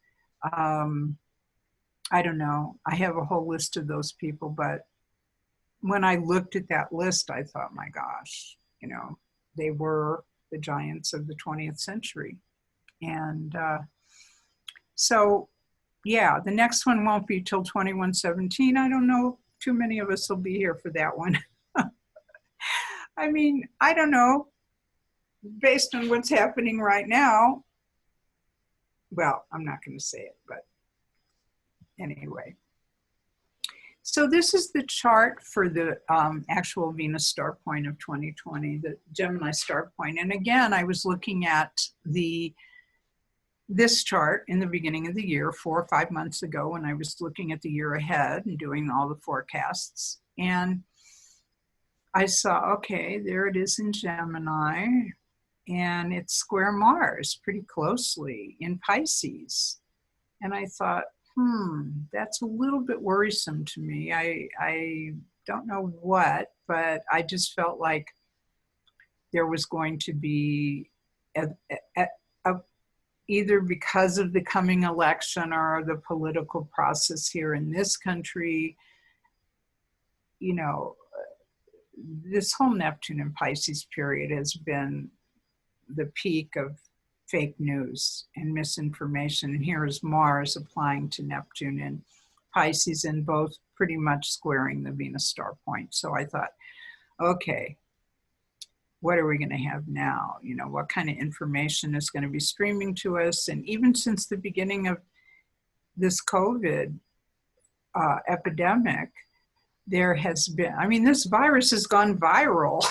Speaker 2: I don't know. I have a whole list of those people, but when I looked at that list, I thought, my gosh, you know, they were the giants of the 20th century. And so, yeah, the next one won't be till 2117. I don't know. Too many of us will be here for that one. I mean, I don't know. Based on what's happening right now, well, I'm not going to say it, but anyway. So this is the chart for the actual Venus star point of 2020, the Gemini star point. And again, I was looking at this chart in the beginning of the year, 4 or 5 months ago, when I was looking at the year ahead and doing all the forecasts. And I saw, okay, there it is in Gemini, and it's square Mars pretty closely in Pisces. And I thought, that's a little bit worrisome to me. I don't know what, but I just felt like there was going to be either because of the coming election or the political process here in this country, you know, this whole Neptune and Pisces period has been the peak of fake news and misinformation. And here is Mars applying to Neptune and Pisces, and both pretty much squaring the Venus star point. So I thought, okay, what are we going to have now? You know, what kind of information is going to be streaming to us? And even since the beginning of this COVID epidemic, there has been, I mean, this virus has gone viral.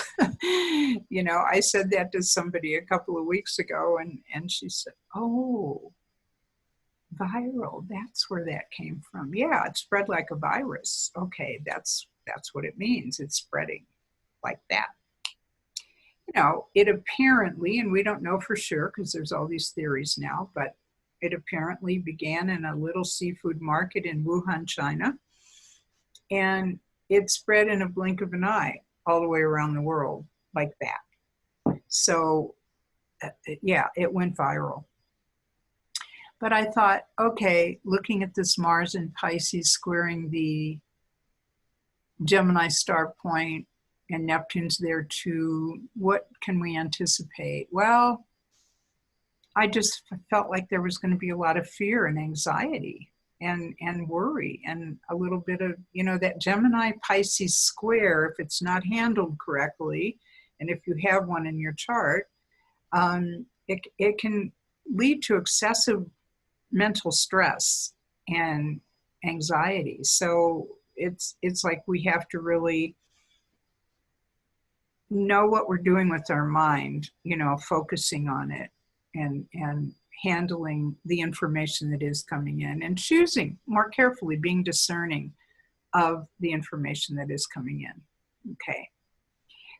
Speaker 2: You know, I said that to somebody a couple of weeks ago, and she said, oh, viral, that's where that came from. Yeah, it spread like a virus. Okay, that's what it means. It's spreading like that. You know, it apparently, and we don't know for sure because there's all these theories now, but it apparently began in a little seafood market in Wuhan, China. And it spread in a blink of an eye all the way around the world like that. So, yeah, it went viral. But I thought, okay, looking at this Mars in Pisces squaring the Gemini star point, and Neptune's there too, what can we anticipate? Well, I just felt like there was going to be a lot of fear and anxiety and worry, and a little bit of, you know, that Gemini Pisces square, if it's not handled correctly, and if you have one in your chart, it can lead to excessive mental stress and anxiety. So it's like we have to really know what we're doing with our mind, you know, focusing on it and handling the information that is coming in and choosing more carefully, being discerning of the information that is coming in. Okay.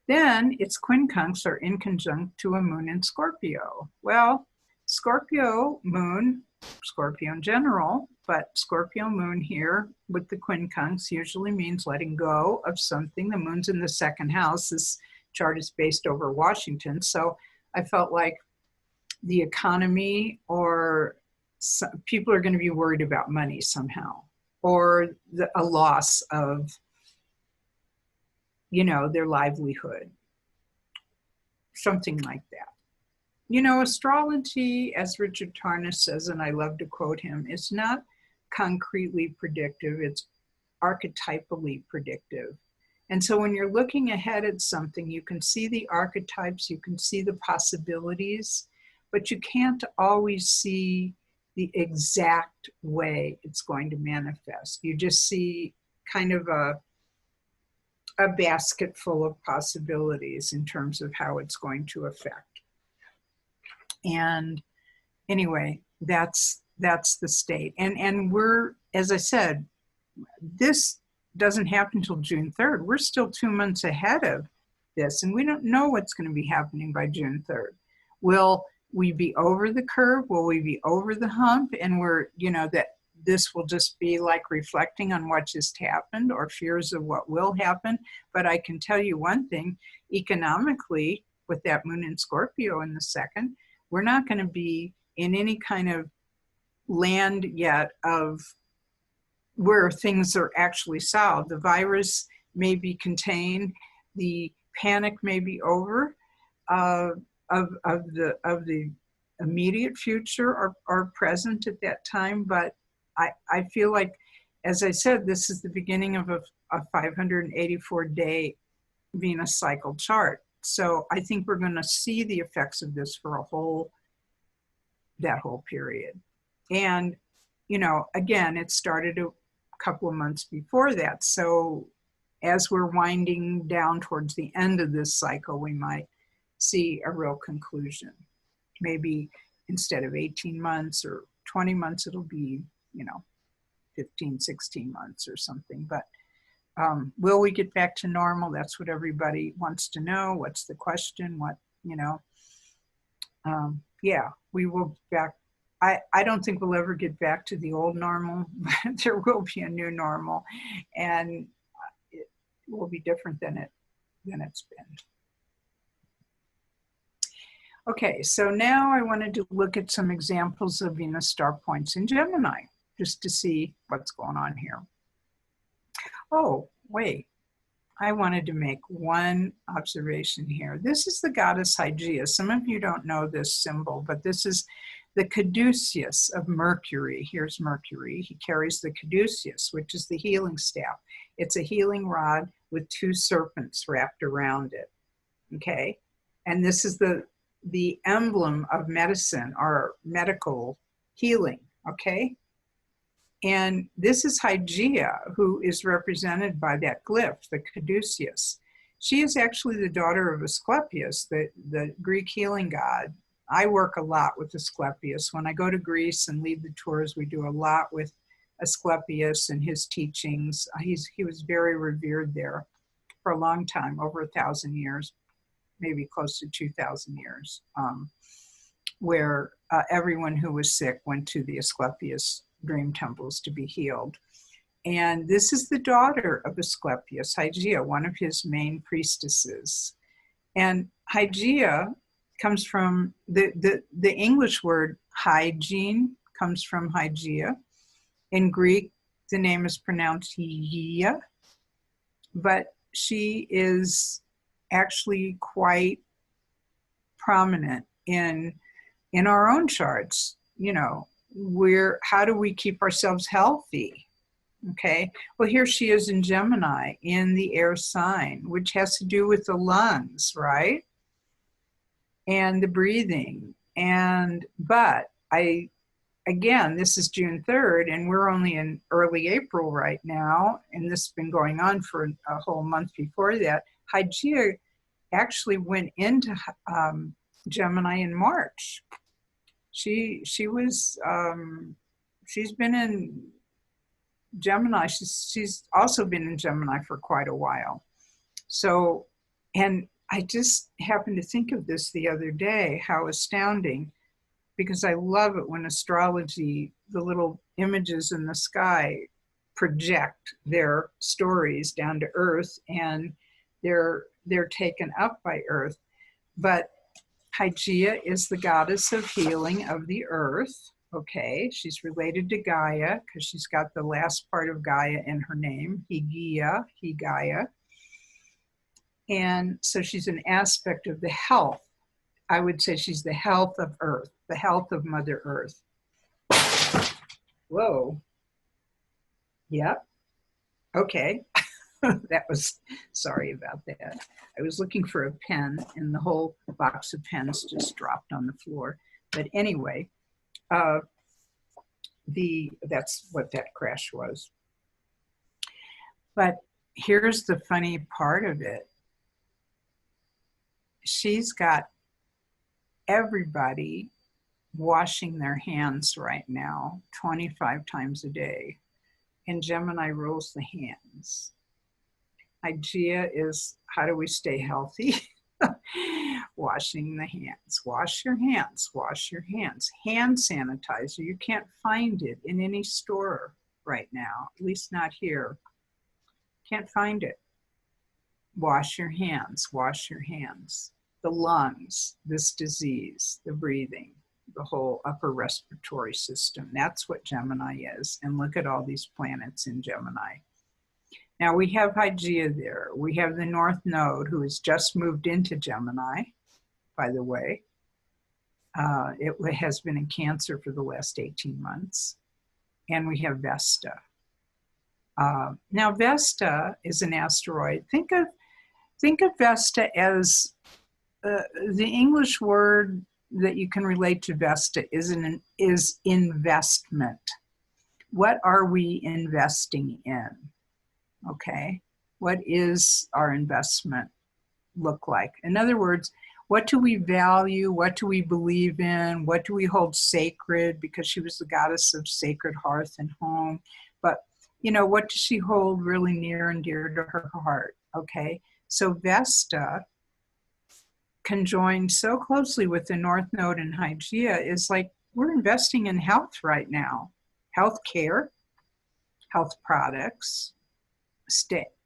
Speaker 2: Then its quincunx are in conjunct to a moon in Scorpio. Well, Scorpio moon, Scorpio in general, but Scorpio moon here with the quincunx usually means letting go of something. The moon's in the second house. This chart is based over Washington. So I felt like the economy or people are going to be worried about money somehow, or a loss of, their livelihood, something like that. Astrology, as Richard Tarnas says, and I love to quote him, is not concretely predictive, it's archetypally predictive. And so when you're looking ahead at something, you can see the archetypes, you can see the possibilities, but you can't always see the exact way it's going to manifest. You just see kind of a basket full of possibilities in terms of how it's going to affect. And anyway, that's the state. And we're, as I said, this doesn't happen until June 3rd. We're still 2 months ahead of this, and we don't know what's going to be happening by June 3rd. Will we be over the curve? Will we be over the hump? And that this will just be like reflecting on what just happened or fears of what will happen. But I can tell you one thing, economically, with that moon in Scorpio in the second, we're not going to be in any kind of land yet of where things are actually solved. The virus may be contained, the panic may be over, of the immediate future are present at that time. But I feel like, as I said, this is the beginning of a 584-day Venus cycle chart. So I think we're going to see the effects of this for that whole period. And, again, it started a couple of months before that. So as we're winding down towards the end of this cycle, we might see a real conclusion. Maybe instead of 18 months or 20 months, it'll be, 15, 16 months or something. But will we get back to normal? That's what everybody wants to know. What's the question? Yeah, we will back. I don't think we'll ever get back to the old normal, but there will be a new normal, and it will be different than it's been. Okay, so now I wanted to look at some examples of Venus star points in Gemini, just to see what's going on here. Oh, wait. I wanted to make one observation here. This is the goddess Hygeia. Some of you don't know this symbol, but this is the caduceus of Mercury. Here's Mercury. He carries the caduceus, which is the healing staff. It's a healing rod with 2 serpents wrapped around it. Okay? And this is the emblem of medicine or medical healing. Okay? And this is Hygeia, who is represented by that glyph, the caduceus. She is actually the daughter of Asclepius, the Greek healing god. I work a lot with Asclepius. When I go to Greece and lead the tours, we do a lot with Asclepius and his teachings. He was very revered there for a long time, over 1,000 years, maybe close to 2,000 years, where everyone who was sick went to the Asclepius dream temples to be healed. And this is the daughter of Asclepius, Hygeia, one of his main priestesses. And Hygeia comes from the English word hygiene comes from Hygeia. In Greek, the name is pronounced Hygeia, but she is actually quite prominent in our own charts. How do we keep ourselves healthy? Okay, well, here she is in Gemini in the air sign, which has to do with the lungs, right? And the breathing. But again, this is June 3rd, and we're only in early April right now, and this has been going on for a whole month before that. Hygeia actually went into Gemini in March. She's been in Gemini, she's also been in Gemini for quite a while. So, and I just happened to think of this the other day, how astounding, because I love it when astrology, the little images in the sky project their stories down to earth, and they're taken up by earth. But Hygeia is the goddess of healing of the earth. Okay, she's related to Gaia because she's got the last part of Gaia in her name, Gaia. And so she's an aspect of the health. I would say she's the health of earth, the health of Mother Earth. Whoa. Yep. Okay. That was, sorry about that. I was looking for a pen and the whole box of pens just dropped on the floor. But anyway, that's what that crash was. But here's the funny part of it. She's got everybody washing their hands right now 25 times a day, and Gemini rules the hands. Hygeia is, how do we stay healthy? Washing the hands. Wash your hands, wash your hands. Hand sanitizer, you can't find it in any store right now, at least not here. Can't find it. Wash your hands, wash your hands. The lungs, this disease, the breathing, the whole upper respiratory system. That's what Gemini is. And look at all these planets in Gemini. Now we have Hygeia there. We have the North Node, who has just moved into Gemini, by the way. It has been in Cancer for the last 18 months. And we have Vesta. Now Vesta is an asteroid. Think of Vesta as the English word that you can relate to Vesta is investment. What are we investing in? Okay, what is our investment look like? In other words, what do we value? What do we believe in? What do we hold sacred? Because she was the goddess of sacred hearth and home. But, you know, what does she hold really near and dear to her heart? Okay, so Vesta conjoined so closely with the North Node and Hygeia is like we're investing in health right now. Health care, health products,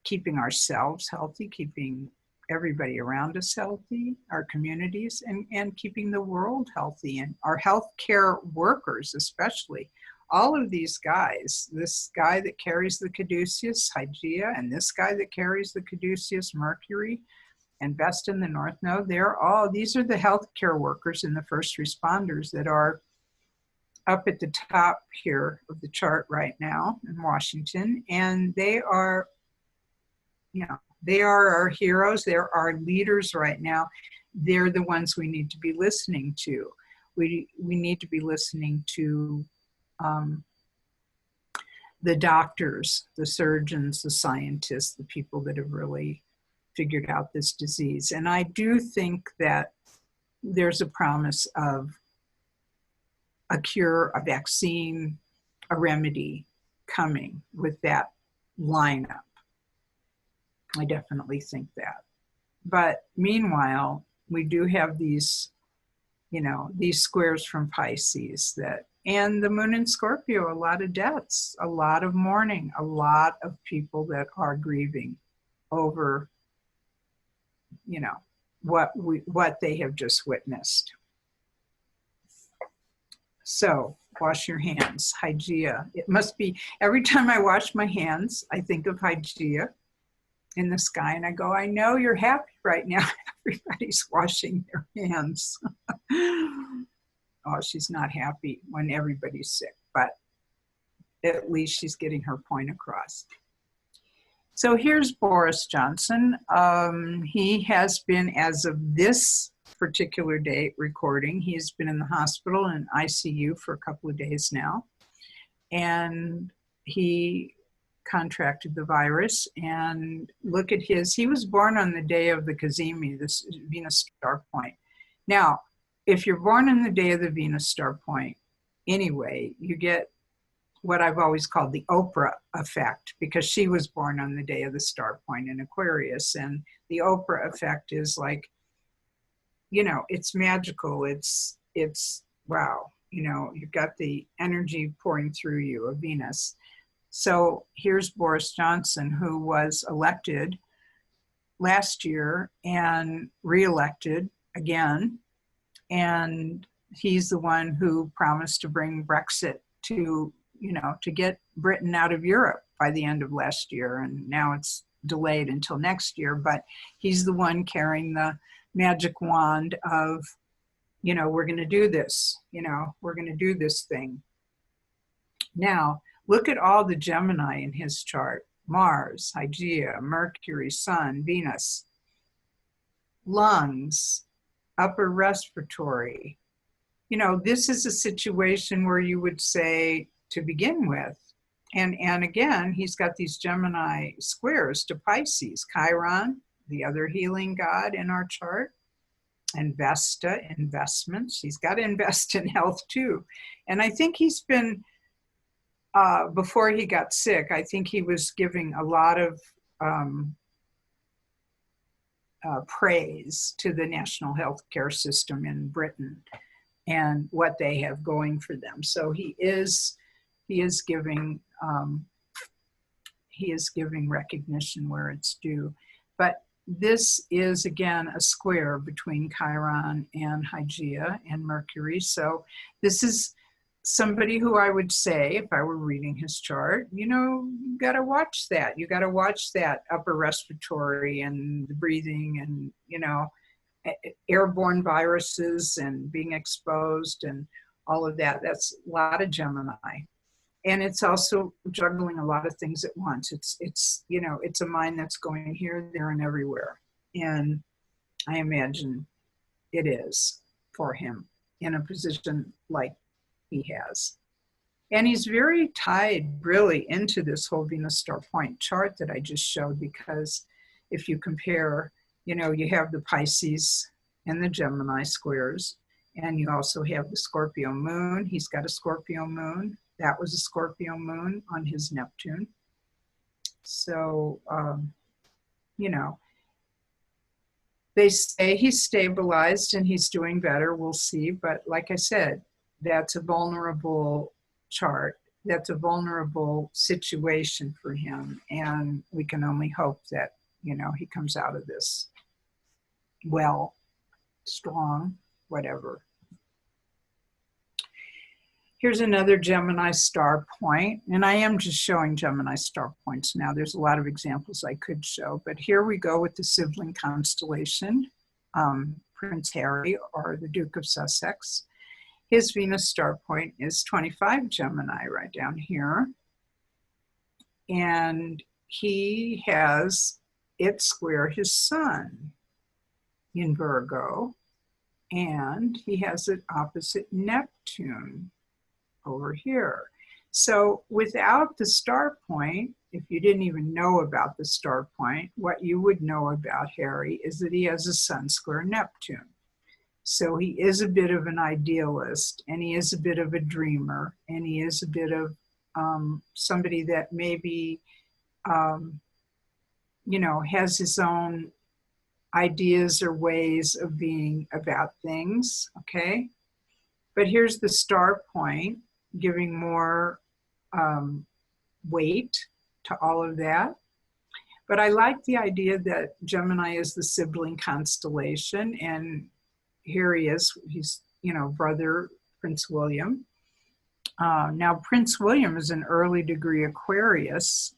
Speaker 2: keeping ourselves healthy, keeping everybody around us healthy, our communities, and keeping the world healthy, and our healthcare workers especially. All of these guys, this guy that carries the caduceus, Hygeia, and this guy that carries the caduceus, Mercury, and Vesta in the North Node, these are the healthcare workers and the first responders that are up at the top here of the chart right now in Washington. And they are, they are our heroes. They're our leaders right now. They're the ones we need to be listening to. We need to be listening to the doctors, the surgeons, the scientists, the people that have really figured out this disease. And I do think that there's a promise of a cure, a vaccine, a remedy coming with that lineup. I definitely think that. But meanwhile, we do have these, these squares from Pisces and the moon in Scorpio, a lot of deaths, a lot of mourning, a lot of people that are grieving over, what they have just witnessed. So wash your hands, Hygeia. It must be, every time I wash my hands, I think of Hygeia in the sky and I go, I know you're happy right now. Everybody's washing their hands. Oh, she's not happy when everybody's sick, but at least she's getting her point across. So here's Boris Johnson. He has been, as of this particular date recording, he's been in the hospital in ICU for a couple of days now. And he contracted the virus. And look at he was born on the day of the Cazimi, this Venus star point. Now, if you're born on the day of the Venus star point, anyway, you get what I've always called the Oprah effect, because she was born on the day of the star point in Aquarius. And the Oprah effect is like, you know, it's magical. It's wow, you know, you've got the energy pouring through you of Venus. So here's Boris Johnson, who was elected last year and reelected again. And he's the one who promised to bring Brexit to, you know, to get Britain out of Europe by the end of last year. And now it's delayed until next year, but he's the one carrying the magic wand of, you know, we're going to do this, you know, we're going to do this thing. Now, look at all the Gemini in his chart: Mars, Hygeia, Mercury, Sun, Venus, lungs, upper respiratory. You know, this is a situation where you would say, to begin with, and again, he's got these Gemini squares to Pisces, Chiron, the other healing god in our chart, and Vesta, investments. He's got to invest in health too. And I think he's been, before he got sick, I think he was giving a lot of praise to the national health care system in Britain and what they have going for them. So he is giving recognition where it's due. But this is, again, a square between Chiron and Hygeia and Mercury. So this is somebody who I would say, if I were reading his chart, you know, you got to watch that. You got to watch that upper respiratory and the breathing and, you know, airborne viruses and being exposed and all of that. That's a lot of Gemini. And it's also juggling a lot of things at once. It's you know, it's a mind that's going here, there, and everywhere. And I imagine it is for him in a position like he has. And he's very tied really into this whole Venus star point chart that I just showed, because if you compare, you know, you have the Pisces and the Gemini squares, and you also have the Scorpio moon. He's got a Scorpio moon. That was a Scorpio moon on his Neptune. So, you know, they say he's stabilized and he's doing better. We'll see. But like I said, that's a vulnerable chart. That's a vulnerable situation for him. And we can only hope that, you know, he comes out of this well, strong, whatever. Here's another Gemini star point, and I am just showing Gemini star points now. There's a lot of examples I could show, but here we go with the sibling constellation, Prince Harry, or the Duke of Sussex. His Venus star point is 25 Gemini right down here. And he has it square his sun in Virgo, and he has it opposite Neptune over here. So without the star point, if you didn't even know about the star point, what you would know about Harry is that he has a sun square Neptune. So he is a bit of an idealist, and he is a bit of a dreamer, and he is a bit of somebody that maybe, you know, has his own ideas or ways of being about things, okay? But here's the star point, giving more weight to all of that. But I like the idea that Gemini is the sibling constellation, and here he is, he's, you know, brother Prince William. Now Prince William is an early degree Aquarius,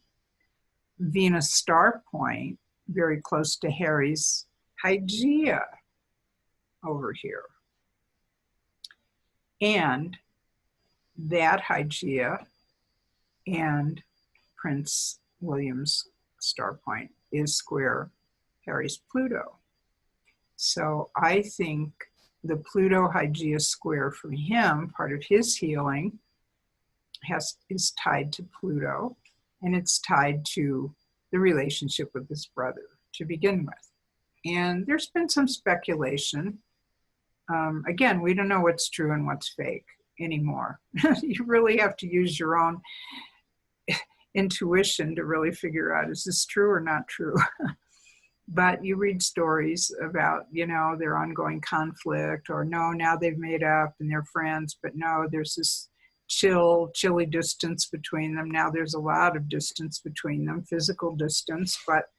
Speaker 2: Venus star point, very close to Harry's Hygeia over here. And that Hygeia and Prince William's star point is square Harry's Pluto. So I think the Pluto Hygeia square for him, part of his healing, is tied to Pluto, and it's tied to the relationship with his brother to begin with. And there's been some speculation. Again, we don't know what's true and what's fake, anymore. You really have to use your own intuition to really figure out, is this true or not true? But you read stories about, their ongoing conflict, or no, now they've made up and they're friends, but no, there's this chilly distance between them. Now there's a lot of distance between them, physical distance, but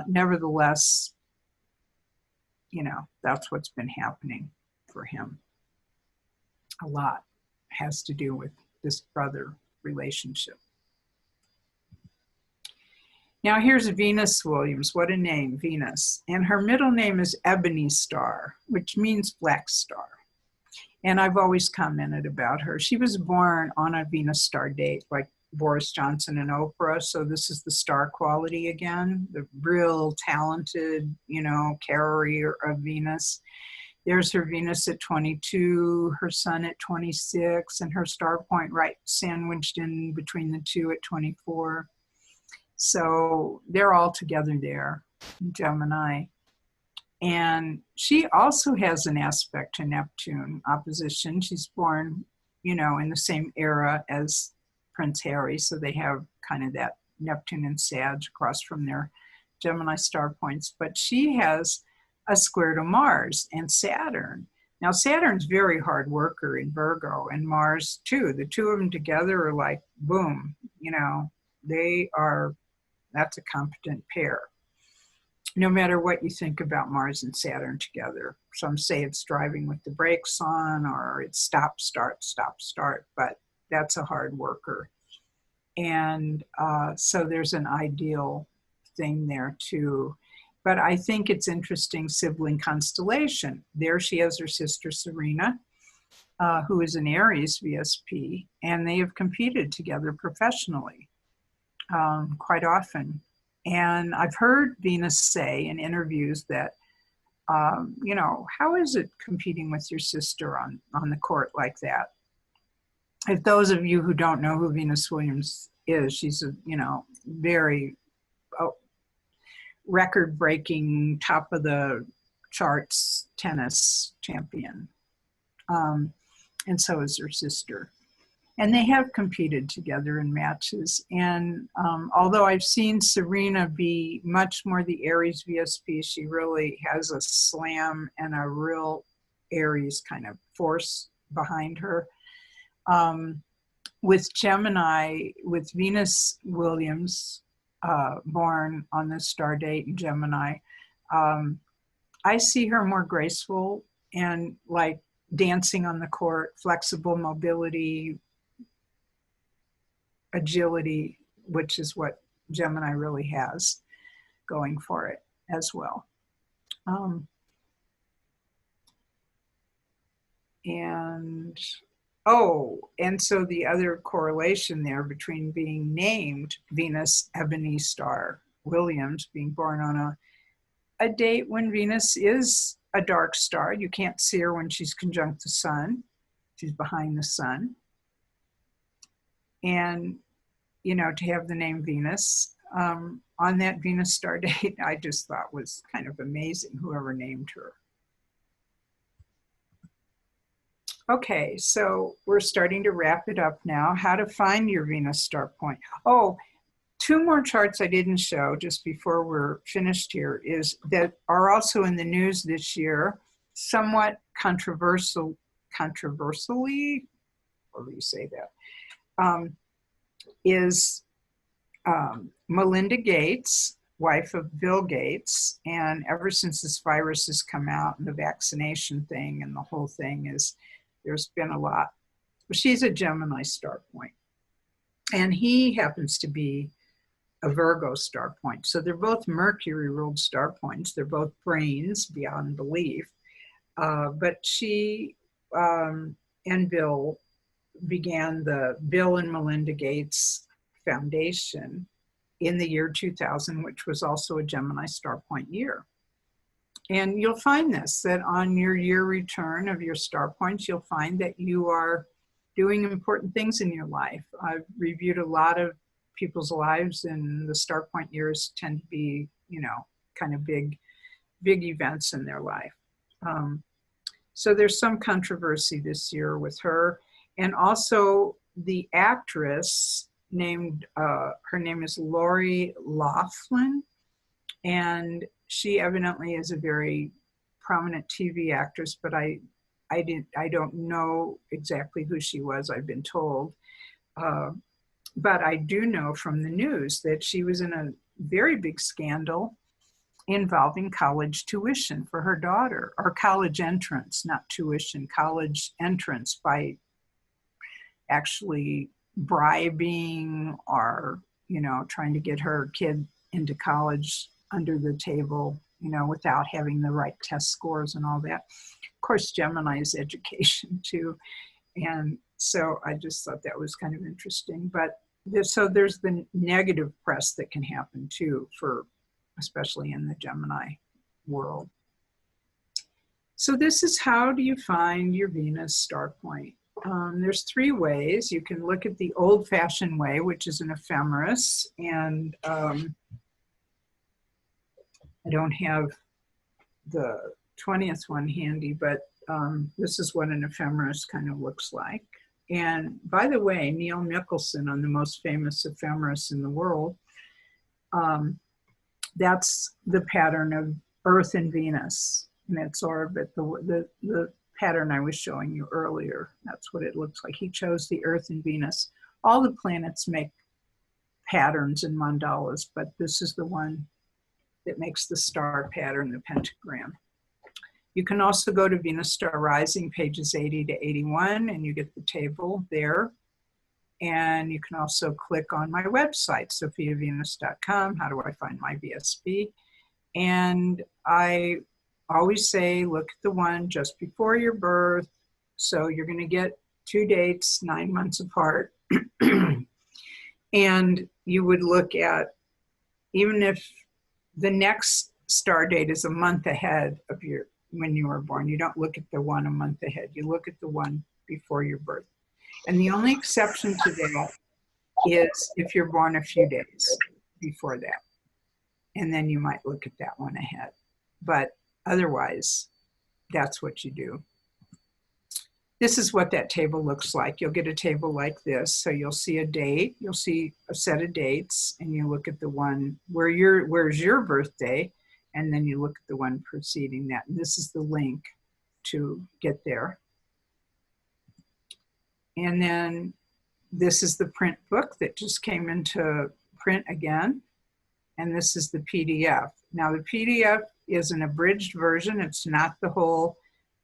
Speaker 2: nevertheless, that's what's been happening for him. A lot has to do with this brother relationship. Now here's Venus Williams. What a name, Venus. And her middle name is Ebony Star, which means black star. And I've always commented about her. She was born on a Venus star date, like Boris Johnson and Oprah. So this is the star quality again, the real talented, carrier of Venus. There's her Venus at 22, her sun at 26, and her star point right sandwiched in between the two at 24. So they're all together there in Gemini. And she also has an aspect to Neptune opposition. She's born, in the same era as Prince Harry. So they have kind of that Neptune and Sag across from their Gemini star points. But she has a square to Mars and Saturn. Now Saturn's very hard worker in Virgo, and Mars too. The two of them together are like, boom, that's a competent pair. No matter what you think about Mars and Saturn together. Some say it's driving with the brakes on, or it's stop, start, but that's a hard worker. And so there's an ideal thing there too. But I think it's interesting sibling constellation. There she has her sister Serena, who is an Aries VSP, and they have competed together professionally quite often. And I've heard Venus say in interviews that, how is it competing with your sister on the court like that? If those of you who don't know who Venus Williams is, she's a, very record-breaking, top of the charts tennis champion. And so is her sister. And they have competed together in matches. And although I've seen Serena be much more the Aries VSP, she really has a slam and a real Aries kind of force behind her. With Gemini, with Venus Williams, born on this star date in Gemini, I see her more graceful and like dancing on the court, flexible mobility, agility, which is what Gemini really has going for it as well. And so the other correlation there between being named Venus Ebony Star Williams, being born on a date when Venus is a dark star. You can't see her when she's conjunct the sun. She's behind the sun. And, to have the name Venus on that Venus star date, I just thought was kind of amazing, whoever named her. Okay, so we're starting to wrap it up now. How to find your Venus star point. Oh, two more charts I didn't show just before we're finished here is that are also in the news this year, somewhat controversially, or do you say that? Is Melinda Gates, wife of Bill Gates, and ever since this virus has come out and the vaccination thing and the whole thing there's been a lot. She's a Gemini star point, and he happens to be a Virgo star point. So they're both Mercury ruled star points. They're both brains beyond belief. But she and Bill began the Bill and Melinda Gates Foundation in the year 2000, which was also a Gemini star point year. And you'll find this, that on your year return of your star points, you'll find that you are doing important things in your life. I've reviewed a lot of people's lives, and the star point years tend to be, kind of big events in their life. So there's some controversy this year with her. And also the actress named, her name is Lori Loughlin, and she evidently is a very prominent TV actress, but I don't know exactly who she was, I've been told. But I do know from the news that she was in a very big scandal involving college tuition for her daughter, or college entrance, not tuition, college entrance, by actually bribing or, trying to get her kid into college under the table, without having the right test scores and all that. Of course, Gemini's education too. And so I just thought that was kind of interesting. But there's the negative press that can happen too, especially in the Gemini world. So this is, how do you find your Venus star point? There's 3 ways. You can look at the old-fashioned way, which is an ephemeris, and I don't have the 20th one handy, but this is what an ephemeris kind of looks like. And by the way, Neil Mickelson, on the most famous ephemeris in the world, that's the pattern of Earth and Venus in its orbit, the pattern I was showing you earlier. That's what it looks like. He chose the Earth and Venus. All the planets make patterns and mandalas, but this is the one that makes the star pattern, the pentagram. You can also go to Venus Star Rising, pages 80 to 81, and you get the table there. And you can also click on my website, sophiavenus.com. How do I find my VSB? And I always say, look at the one just before your birth. So you're going to get 2 dates, 9 months apart. And you would look at, even if the next star date is a month ahead of when you were born, you don't look at the one a month ahead. You look at the one before your birth. And the only exception to that is if you're born a few days before that. And then you might look at that one ahead. But otherwise, that's what you do. This is what that table looks like. You'll get a table like this. So you'll see a date, you'll see a set of dates, and you look at the one where's your birthday, and then you look at the one preceding that. And this is the link to get there. And then this is the print book that just came into print again. And this is the PDF. Now the PDF is an abridged version. It's not the whole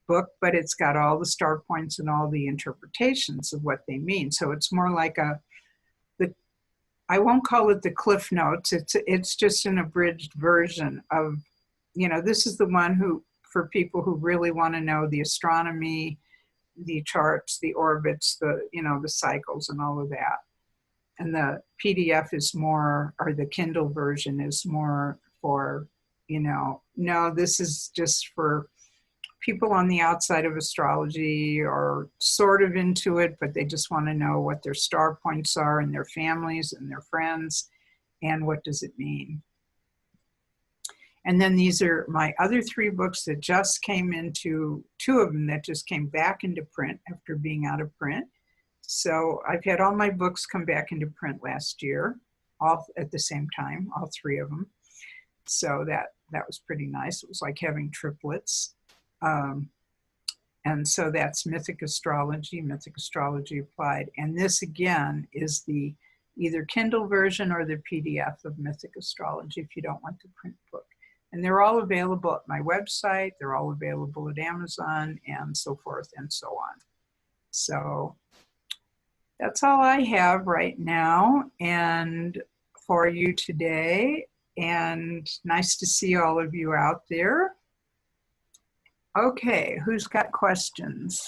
Speaker 2: book, but it's got all the star points and all the interpretations of what they mean. So it's more like I won't call it the Cliff Notes. It's just an abridged version of, this is the one for people who really want to know the astronomy, the charts, the orbits, the cycles and all of that. And the PDF is more, or the Kindle version is more for, no, this is just for people on the outside of astrology or sort of into it, but they just want to know what their star points are and their families and their friends and what does it mean. And then these are my other 3 books that just came into, 2 of them that just came back into print after being out of print. So I've had all my books come back into print last year, all at the same time, all 3 of them. So that was pretty nice. It was like having triplets. And so that's Mythic Astrology Applied. And this again is the either Kindle version or the PDF of Mythic Astrology if you don't want the print book. And they're all available at my website. They're all available at Amazon and so forth and so on. So that's all I have right now and for you today. And nice to see all of you out there. Okay, who's got questions?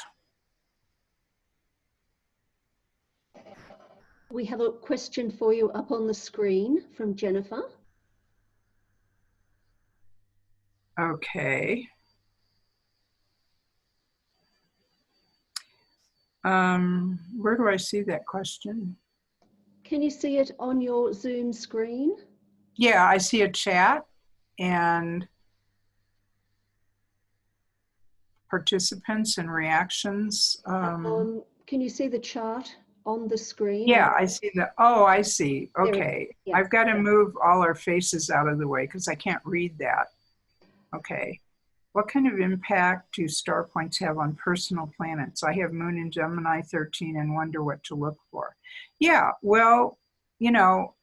Speaker 1: We have a question for you up on the screen from Jennifer.
Speaker 2: Okay. Where do I see that question?
Speaker 1: Can you see it on your Zoom screen?
Speaker 2: Yeah, I see a chat and participants and reactions.
Speaker 1: Can you see the chart on the screen?
Speaker 2: Yeah, I see that. Oh, I see. Okay.
Speaker 1: Yeah.
Speaker 2: I've got to move all our faces out of the way because I can't read that. Okay. What kind of impact do star points have on personal planets? I have Moon in Gemini 13 and wonder what to look for. Yeah, well, you know,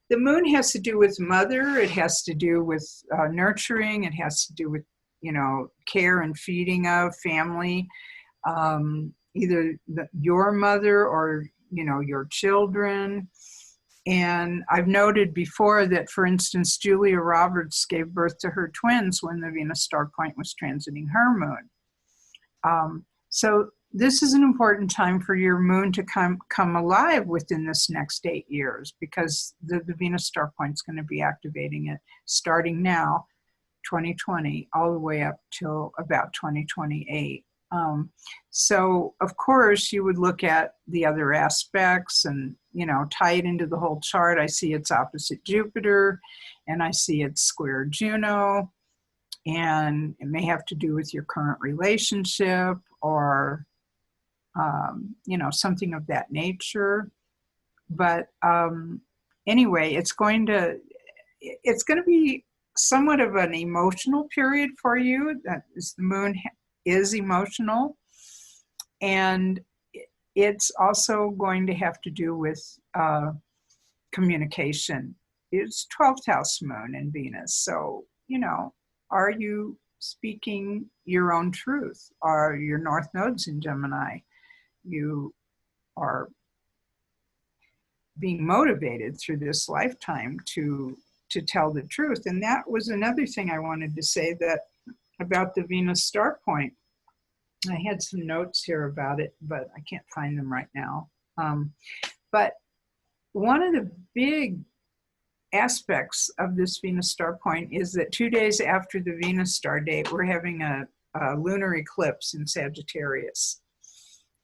Speaker 2: the moon has to do with mother. It has to do with nurturing. It has to do with, you know, care and feeding of family, either your mother or, you know, your children. And I've noted before that, for instance, Julia Roberts gave birth to her twins when the Venus star point was transiting her moon. So this is an important time for your moon to come alive within this next 8 years, because the Venus star point is going to be activating it starting now, 2020, all the way up till about 2028. So of course you would look at the other aspects and, you know, tie it into the whole chart. I see it's opposite Jupiter and I see it's square Juno, and it may have to do with your current relationship or, you know, something of that nature. But anyway, it's going to be somewhat of an emotional period for you. That is, the moon is emotional, and it's also going to have to do with communication. It's 12th house moon in Venus, so, you know, are you speaking your own truth? Are your north nodes in Gemini? You are being motivated through this lifetime to tell the truth. And that was another thing I wanted to say that about the Venus star point. I had some notes here about it, but I can't find them right now. But one of the big aspects of this Venus star point is that 2 days after the Venus star date, we're having a lunar eclipse in Sagittarius.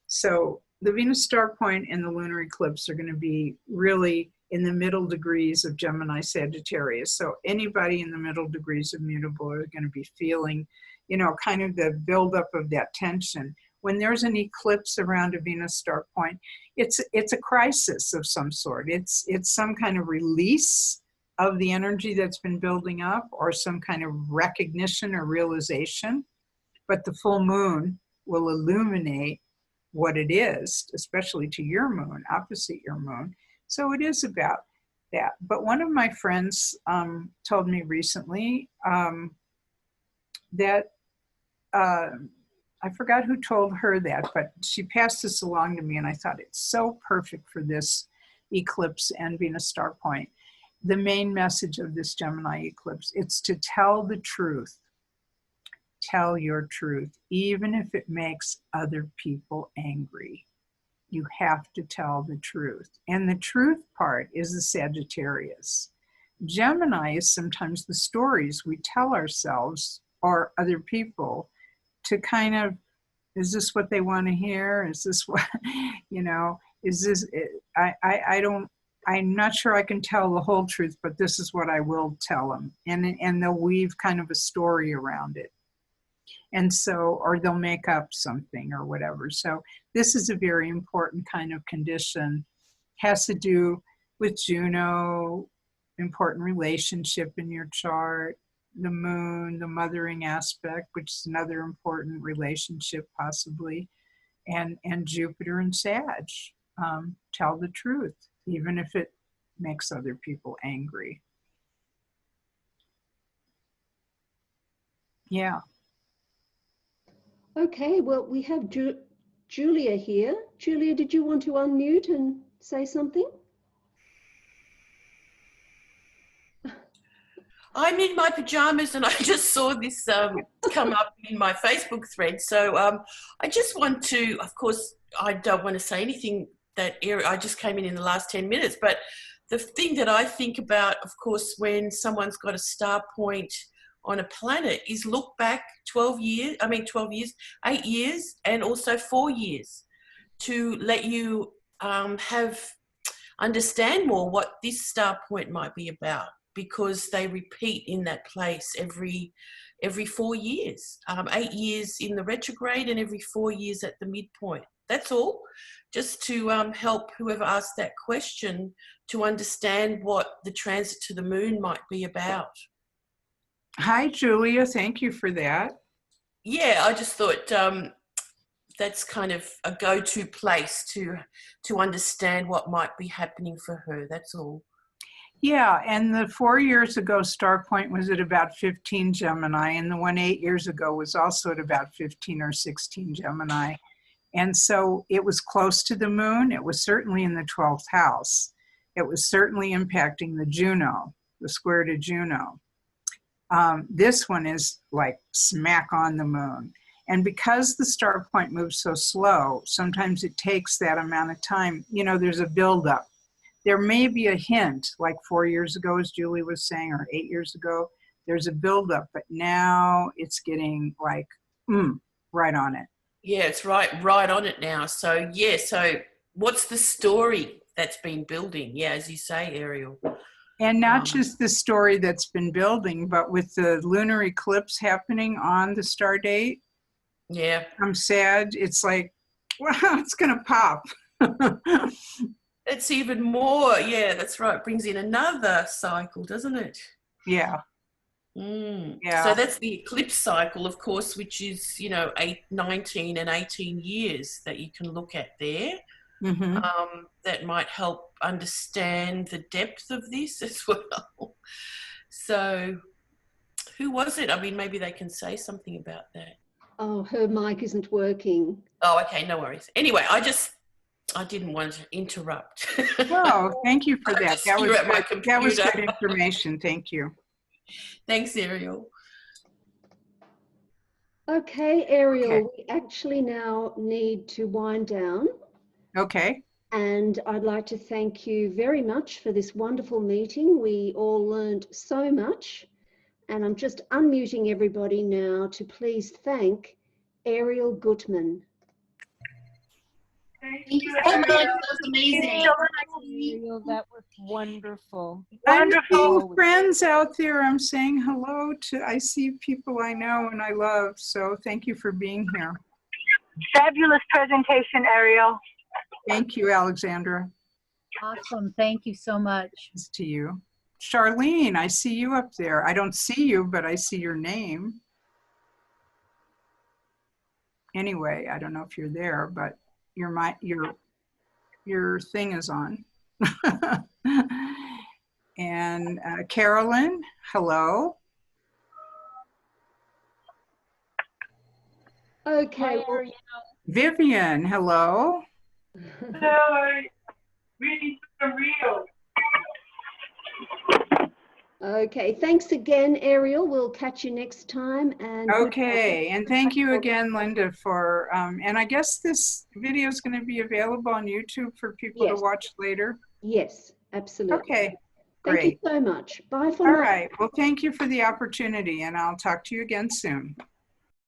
Speaker 2: So the Venus star point and the lunar eclipse are going to be really in the middle degrees of Gemini Sagittarius. So anybody in the middle degrees of mutable are going to be feeling, you know, kind of the buildup of that tension. When there's an eclipse around a Venus star point, it's a crisis of some sort. It's some kind of release of the energy that's been building up, or some kind of recognition or realization. But the full moon will illuminate what it is, especially to your moon, opposite your moon. So it is about that. But one of my friends told me recently that I forgot who told her that, but she passed this along to me, and I thought it's so perfect for this eclipse and Venus star point. The main message of this Gemini eclipse, it's to tell the truth. Tell your truth, even if it makes other people angry. You have to tell the truth. And the truth part is the Sagittarius. Gemini is sometimes the stories we tell ourselves or other people to kind of, is this what they want to hear? Is this what, you know, is this, I'm not sure I can tell the whole truth, but this is what I will tell them. And they'll weave kind of a story around it. And so, or they'll make up something or whatever. So this is a very important kind of condition. Has to do with Juno, important relationship in your chart, the moon, the mothering aspect, which is another important relationship possibly, and Jupiter and Sag. Tell the truth, even if it makes other people angry. Yeah.
Speaker 1: Okay, well, we have Julia here. Julia, did you want to unmute and say something?
Speaker 3: I'm in my pajamas and I just saw this come up in my Facebook thread. So I just want to, of course, I don't want to say anything that I just came in the last 10 minutes, but the thing that I think about, of course, when someone's got a star point on a planet is look back 8 years, and also 4 years to let you understand more what this star point might be about, because they repeat in that place every every 4 years, 8 years in the retrograde and every 4 years at the midpoint. That's all, just to help whoever asked that question to understand what the transit to the moon might be about.
Speaker 2: Hi, Julia. Thank you for that.
Speaker 3: Yeah, I just thought that's kind of a go-to place to understand what might be happening for her. That's all.
Speaker 2: Yeah, and the 4 years ago star point was at about 15 Gemini, and the one 8 years ago was also at about 15 or 16 Gemini. And so it was close to the moon. It was certainly in the 12th house. It was certainly impacting the Juno, the square to Juno. This one is like smack on the moon. And because the star point moves so slow, sometimes it takes that amount of time. You know, there's a buildup. There may be a hint, like 4 years ago, as Julie was saying, or 8 years ago, there's a buildup, but now it's getting like, right on it.
Speaker 3: Yeah, it's right on it now. So, yeah, so what's the story that's been building? Yeah, as you say, Arielle.
Speaker 2: And not just the story that's been building, but with the lunar eclipse happening on the star date.
Speaker 3: Yeah.
Speaker 2: I'm sad. It's like, wow, it's going to pop.
Speaker 3: It's even more. Yeah, that's right. Brings in another cycle, doesn't it?
Speaker 2: Yeah.
Speaker 3: Yeah. So that's the eclipse cycle, of course, which is, 19 and 18 years that you can look at there.
Speaker 2: Mm-hmm.
Speaker 3: That might help understand the depth of this as well. So who was it? I mean, maybe they can say something about that.
Speaker 1: Oh, her mic isn't working.
Speaker 3: Oh, okay, no worries. Anyway, I didn't want to interrupt.
Speaker 2: Oh, thank you for that. That was good
Speaker 3: Computer.
Speaker 2: information. Thank you.
Speaker 3: Thanks, Arielle.
Speaker 1: Okay, Arielle, we actually now need to wind down.
Speaker 2: Okay.
Speaker 1: And I'd like to thank you very much for this wonderful meeting. We all learned so much. And I'm just unmuting everybody now to please thank Arielle Guttman.
Speaker 4: Thank you so much. That was amazing.
Speaker 5: Arielle, that was wonderful.
Speaker 2: I'm seeing friends out there. I'm saying hello to, I see people I know and I love. So thank you for being here.
Speaker 6: Fabulous presentation, Arielle.
Speaker 2: Thank you, Alexandra.
Speaker 5: Awesome. Thank you so much.
Speaker 2: It's to you. Charlene, I see you up there. I don't see you, but I see your name. Anyway, I don't know if you're there, but your thing is on. And Carolyn, hello.
Speaker 1: Okay.
Speaker 5: Hi,
Speaker 2: Vivian, hello.
Speaker 6: Hello. Reading the real.
Speaker 1: Okay, thanks again, Arielle. We'll catch you next time. And
Speaker 2: okay, and thank you again, Linda, for, and I guess this video is going to be available on YouTube for people to watch later.
Speaker 1: Yes, absolutely.
Speaker 2: Okay, great.
Speaker 1: Thank you so much. Bye for now.
Speaker 2: All right, well, thank you for the opportunity, and I'll talk to you again soon.